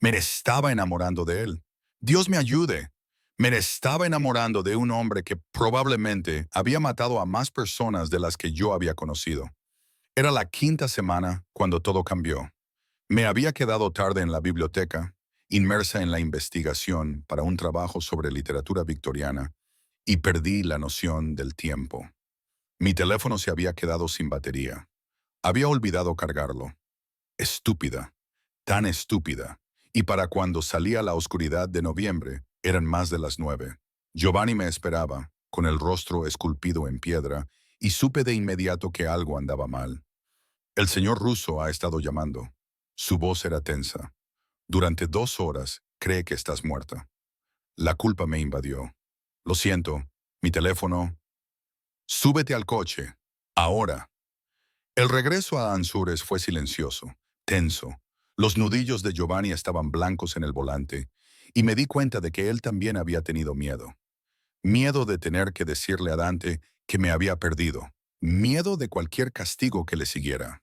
Me estaba enamorando de él. Dios me ayude. Me estaba enamorando de un hombre que probablemente había matado a más personas de las que yo había conocido. Era la quinta semana cuando todo cambió. Me había quedado tarde en la biblioteca, inmersa en la investigación para un trabajo sobre literatura victoriana, y perdí la noción del tiempo. Mi teléfono se había quedado sin batería. Había olvidado cargarlo. Estúpida, tan estúpida. Y para cuando salía la oscuridad de noviembre, eran más de las 9. Giovanni me esperaba, con el rostro esculpido en piedra, y supe de inmediato que algo andaba mal. El señor Russo ha estado llamando. Su voz era tensa. Durante 2 horas cree que estás muerta. La culpa me invadió. Lo siento, mi teléfono. Súbete al coche. Ahora. El regreso a Ansures fue silencioso, tenso. Los nudillos de Giovanni estaban blancos en el volante, y me di cuenta de que él también había tenido miedo. Miedo de tener que decirle a Dante que me había perdido. Miedo de cualquier castigo que le siguiera.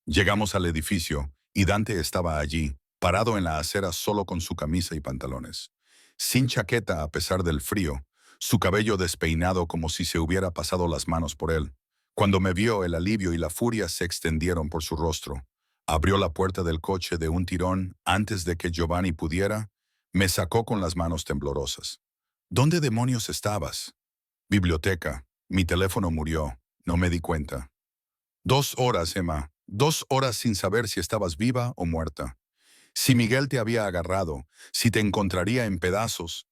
Llegamos al edificio, y Dante estaba allí, parado en la acera solo con su camisa y pantalones. Sin chaqueta a pesar del frío, su cabello despeinado como si se hubiera pasado las manos por él. Cuando me vio, el alivio y la furia se extendieron por su rostro. Abrió la puerta del coche de un tirón antes de que Giovanni pudiera. Me sacó con las manos temblorosas. ¿Dónde demonios estabas? Biblioteca. Mi teléfono murió. No me di cuenta. 2 horas, Emma. 2 horas sin saber si estabas viva o muerta. Si Miguel te había agarrado, si te encontraría en pedazos.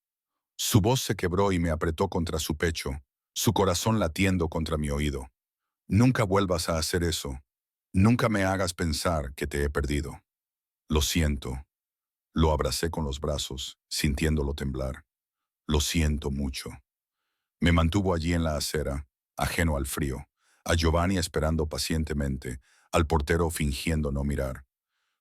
Su voz se quebró y me apretó contra su pecho, su corazón latiendo contra mi oído. Nunca vuelvas a hacer eso. Nunca me hagas pensar que te he perdido. Lo siento. Lo abracé con los brazos, sintiéndolo temblar. Lo siento mucho. Me mantuvo allí en la acera, ajeno al frío, a Giovanni esperando pacientemente, al portero fingiendo no mirar.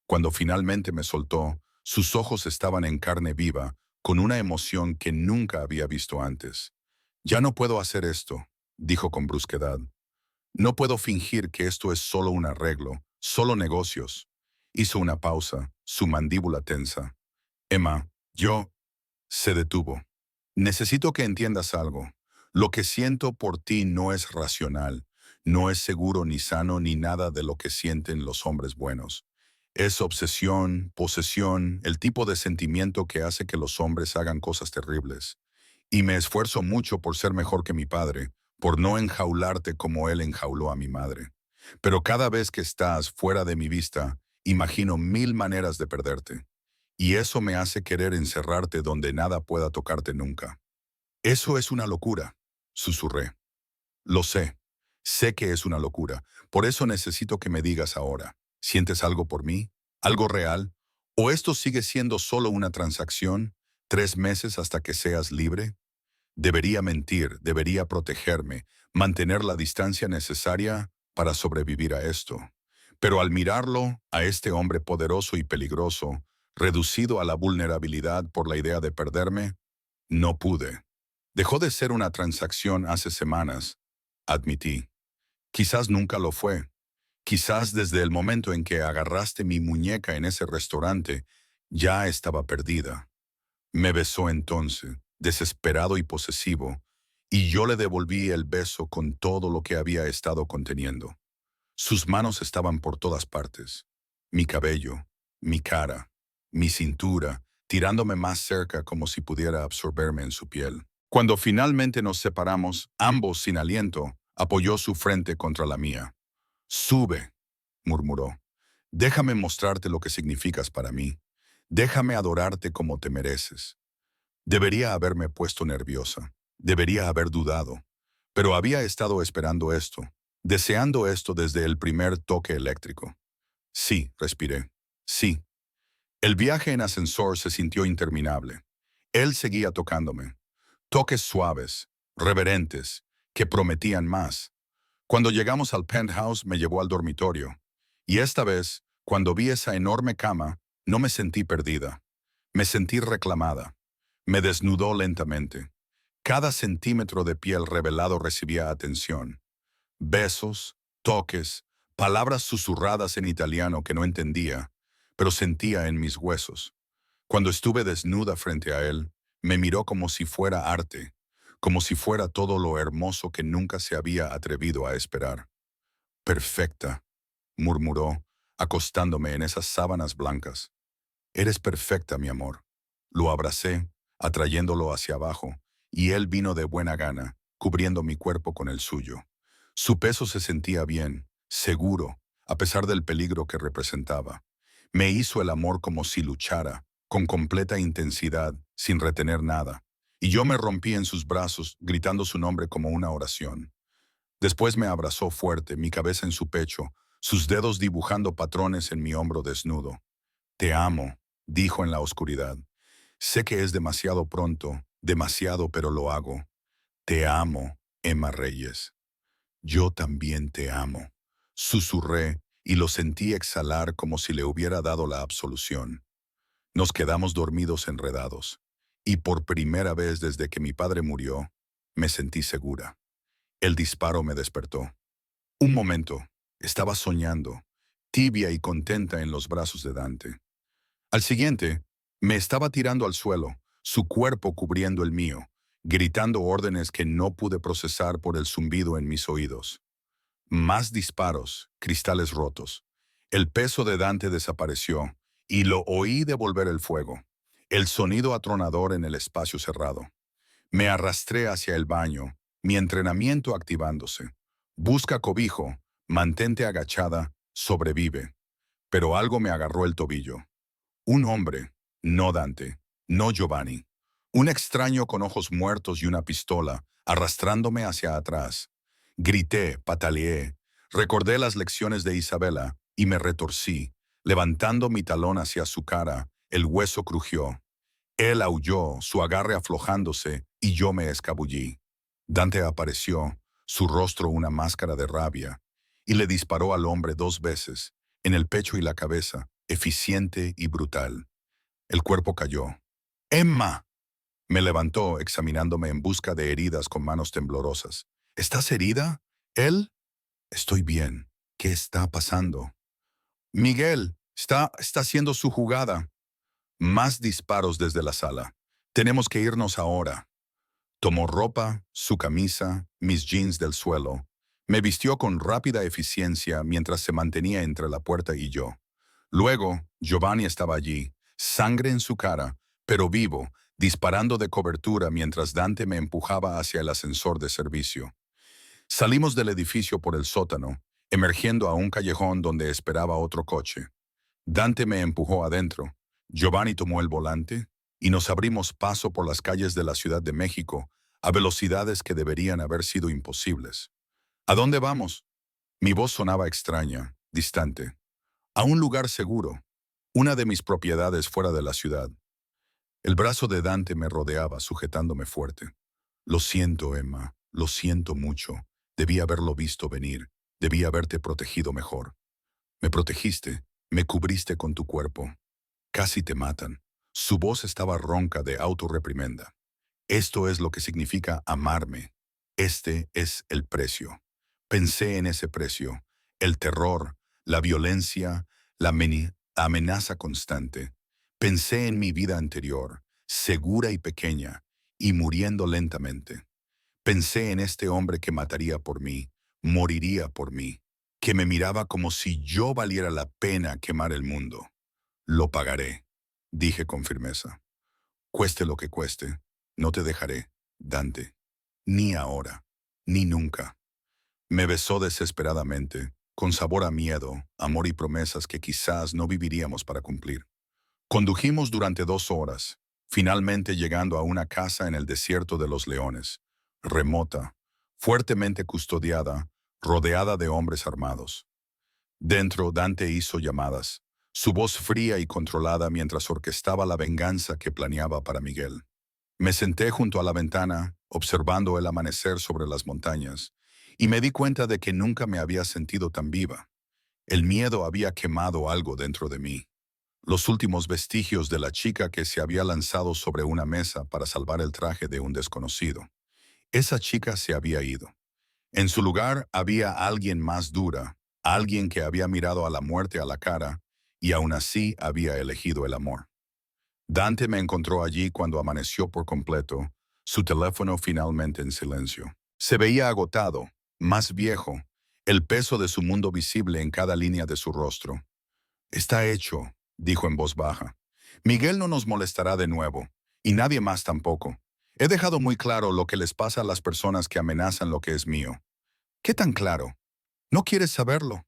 Cuando finalmente me soltó, sus ojos estaban en carne viva, con una emoción que nunca había visto antes. «Ya no puedo hacer esto», dijo con brusquedad. «No puedo fingir que esto es solo un arreglo, solo negocios». Hizo una pausa, su mandíbula tensa. «Emma, yo...» Se detuvo. «Necesito que entiendas algo. Lo que siento por ti no es racional, no es seguro ni sano ni nada de lo que sienten los hombres buenos. Es obsesión, posesión, el tipo de sentimiento que hace que los hombres hagan cosas terribles. Y me esfuerzo mucho por ser mejor que mi padre, por no enjaularte como él enjauló a mi madre. Pero cada vez que estás fuera de mi vista, imagino 1000 maneras de perderte. Y eso me hace querer encerrarte donde nada pueda tocarte nunca». «Eso es una locura», susurré. «Lo sé. Sé que es una locura. Por eso necesito que me digas ahora. ¿Sientes algo por mí? ¿Algo real? ¿O esto sigue siendo solo una transacción? ¿3 meses hasta que seas libre?» Debería mentir, debería protegerme, mantener la distancia necesaria para sobrevivir a esto. Pero al mirarlo, a este hombre poderoso y peligroso, reducido a la vulnerabilidad por la idea de perderme, no pude. Dejó de ser una transacción hace semanas, admití. Quizás nunca lo fue. Quizás desde el momento en que agarraste mi muñeca en ese restaurante, ya estaba perdida. Me besó entonces, desesperado y posesivo, y yo le devolví el beso con todo lo que había estado conteniendo. Sus manos estaban por todas partes. Mi cabello, mi cara, mi cintura, tirándome más cerca como si pudiera absorberme en su piel. Cuando finalmente nos separamos, ambos sin aliento, apoyó su frente contra la mía. «Sube», murmuró. «Déjame mostrarte lo que significas para mí. Déjame adorarte como te mereces». Debería haberme puesto nerviosa. Debería haber dudado. Pero había estado esperando esto, deseando esto desde el primer toque eléctrico. «Sí», respiré. «Sí». El viaje en ascensor se sintió interminable. Él seguía tocándome. Toques suaves, reverentes, que prometían más. Cuando llegamos al penthouse me llevó al dormitorio. Y esta vez, cuando vi esa enorme cama, no me sentí perdida. Me sentí reclamada. Me desnudó lentamente. Cada centímetro de piel revelado recibía atención. Besos, toques, palabras susurradas en italiano que no entendía, pero sentía en mis huesos. Cuando estuve desnuda frente a él, me miró como si fuera arte, como si fuera todo lo hermoso que nunca se había atrevido a esperar. «Perfecta», murmuró, acostándome en esas sábanas blancas. «Eres perfecta, mi amor». Lo abracé, atrayéndolo hacia abajo, y él vino de buena gana, cubriendo mi cuerpo con el suyo. Su peso se sentía bien, seguro, a pesar del peligro que representaba. Me hizo el amor como si luchara, con completa intensidad, sin retener nada. Y yo me rompí en sus brazos, gritando su nombre como una oración. Después me abrazó fuerte, mi cabeza en su pecho, sus dedos dibujando patrones en mi hombro desnudo. «Te amo», dijo en la oscuridad. «Sé que es demasiado pronto, demasiado, pero lo hago. Te amo, Emma Reyes». «Yo también te amo», susurré y lo sentí exhalar como si le hubiera dado la absolución. Nos quedamos dormidos enredados, y por primera vez desde que mi padre murió, me sentí segura. El disparo me despertó. Un momento, estaba soñando, tibia y contenta en los brazos de Dante. Al siguiente, me estaba tirando al suelo, su cuerpo cubriendo el mío, gritando órdenes que no pude procesar por el zumbido en mis oídos. Más disparos, cristales rotos. El peso de Dante desapareció, y lo oí devolver el fuego, el sonido atronador en el espacio cerrado. Me arrastré hacia el baño, mi entrenamiento activándose. Busca cobijo, Mantente agachada, sobrevive. Pero algo me agarró el tobillo. Un hombre, no Dante, no Giovanni. Un extraño con ojos muertos y una pistola, arrastrándome hacia atrás. Grité, pataleé, recordé las lecciones de Isabela y me retorcí. Levantando mi talón hacia su cara, el hueso crujió. Él aulló, su agarre aflojándose, y yo me escabullí. Dante apareció, su rostro una máscara de rabia, y le disparó al hombre 2 veces, en el pecho y la cabeza, eficiente y brutal. El cuerpo cayó. ¡Emma! Me levantó, examinándome en busca de heridas con manos temblorosas. ¿Estás herida? ¿Él? Estoy bien. ¿Qué está pasando? Miguel, está haciendo su jugada. Más disparos desde la sala. Tenemos que irnos ahora. Tomó ropa, su camisa, mis jeans del suelo. Me vistió con rápida eficiencia mientras se mantenía entre la puerta y yo. Luego, Giovanni estaba allí, sangre en su cara, pero vivo, disparando de cobertura mientras Dante me empujaba hacia el ascensor de servicio. Salimos del edificio por el sótano, emergiendo a un callejón donde esperaba otro coche. Dante me empujó adentro. Giovanni tomó el volante y nos abrimos paso por las calles de la Ciudad de México a velocidades que deberían haber sido imposibles. ¿A dónde vamos? Mi voz sonaba extraña, distante. A un lugar seguro, una de mis propiedades fuera de la ciudad. El brazo de Dante me rodeaba, sujetándome fuerte. Lo siento, Emma, lo siento mucho. Debí haberlo visto venir, debí haberte protegido mejor. Me protegiste, me cubriste con tu cuerpo. Casi te matan. Su voz estaba ronca de autorreprimenda. Esto es lo que significa amarme. Este es el precio. Pensé en ese precio. El terror, la violencia, la amenaza constante. Pensé en mi vida anterior, segura y pequeña, y muriendo lentamente. Pensé en este hombre que mataría por mí, moriría por mí, que me miraba como si yo valiera la pena quemar el mundo. Lo pagaré, dije con firmeza. Cueste lo que cueste, no te dejaré, Dante. Ni ahora, ni nunca. Me besó desesperadamente, con sabor a miedo, amor y promesas que quizás no viviríamos para cumplir. Condujimos durante 2 horas, finalmente llegando a una casa en el desierto de los Leones, remota, fuertemente custodiada, rodeada de hombres armados. Dentro, Dante hizo llamadas, su voz fría y controlada mientras orquestaba la venganza que planeaba para Miguel. Me senté junto a la ventana, observando el amanecer sobre las montañas, y me di cuenta de que nunca me había sentido tan viva. El miedo había quemado algo dentro de mí. Los últimos vestigios de la chica que se había lanzado sobre una mesa para salvar el traje de un desconocido. Esa chica se había ido. En su lugar había alguien más dura, alguien que había mirado a la muerte a la cara y aún así había elegido el amor. Dante me encontró allí cuando amaneció por completo, su teléfono finalmente en silencio. Se veía agotado, más viejo, el peso de su mundo visible en cada línea de su rostro. Está hecho, dijo en voz baja. Miguel no nos molestará de nuevo, y nadie más tampoco. He dejado muy claro lo que les pasa a las personas que amenazan lo que es mío. ¿Qué tan claro? ¿No quieres saberlo?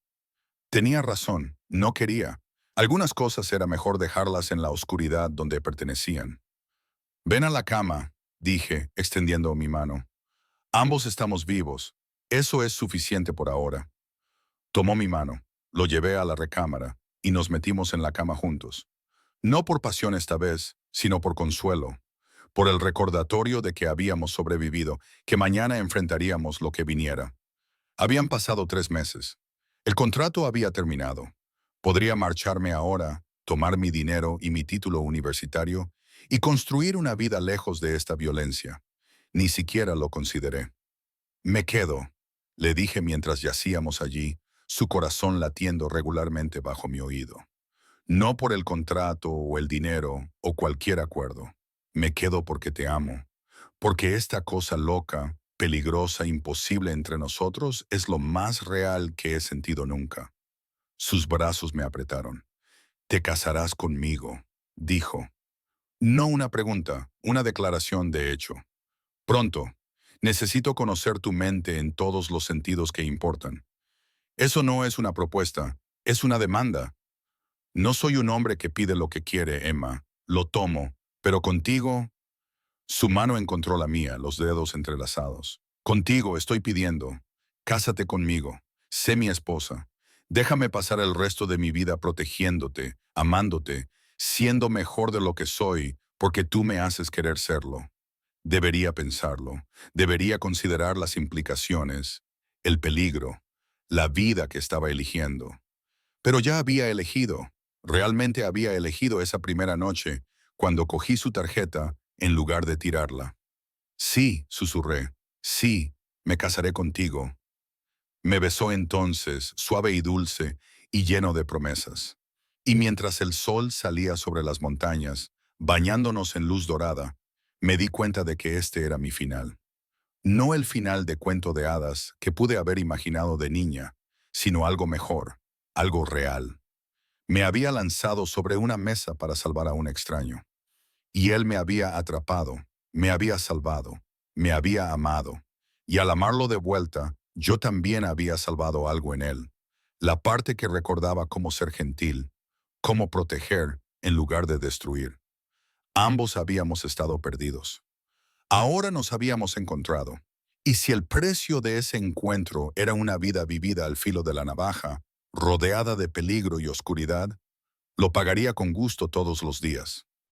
Tenía razón, no quería. Algunas cosas era mejor dejarlas en la oscuridad donde pertenecían. Ven a la cama, dije, extendiendo mi mano. Ambos estamos vivos. Eso es suficiente por ahora. Tomó mi mano, lo llevé a la recámara y nos metimos en la cama juntos. No por pasión esta vez, sino por consuelo, por el recordatorio de que habíamos sobrevivido, que mañana enfrentaríamos lo que viniera. Habían pasado 3 meses. El contrato había terminado. Podría marcharme ahora, tomar mi dinero y mi título universitario y construir una vida lejos de esta violencia. Ni siquiera lo consideré. Me quedo, le dije mientras yacíamos allí, su corazón latiendo regularmente bajo mi oído. No por el contrato o el dinero o cualquier acuerdo. Me quedo porque te amo. Porque esta cosa loca, peligrosa, imposible entre nosotros es lo más real que he sentido nunca. Sus brazos me apretaron. Te casarás conmigo, dijo. No una pregunta, una declaración de hecho. Pronto. Necesito conocer tu mente en todos los sentidos que importan. Eso no es una propuesta, es una demanda. No soy un hombre que pide lo que quiere, Emma. Lo tomo, pero contigo. Su mano encontró la mía, los dedos entrelazados. Contigo estoy pidiendo. Cásate conmigo. Sé mi esposa. Déjame pasar el resto de mi vida protegiéndote, amándote, siendo mejor de lo que soy, porque tú me haces querer serlo. Debería pensarlo. Debería considerar las implicaciones, el peligro, la vida que estaba eligiendo. Pero ya había elegido. Realmente había elegido esa primera noche, cuando cogí su tarjeta en lugar de tirarla. Sí, susurré. Sí, me casaré contigo. Me besó entonces, suave y dulce, y lleno de promesas. Y mientras el sol salía sobre las montañas, bañándonos en luz dorada, me di cuenta de que este era mi final. No el final de cuento de hadas que pude haber imaginado de niña, sino algo mejor, algo real. Me había lanzado sobre una mesa para salvar a un extraño. Y él me había atrapado, me había salvado, me había amado. Y al amarlo de vuelta, yo también había salvado algo en él. La parte que recordaba cómo ser gentil, cómo proteger en lugar de destruir. Ambos habíamos estado perdidos. Ahora nos habíamos encontrado. Y si el precio de ese encuentro era una vida vivida al filo de la navaja, rodeada de peligro y oscuridad, lo pagaría con gusto todos los días.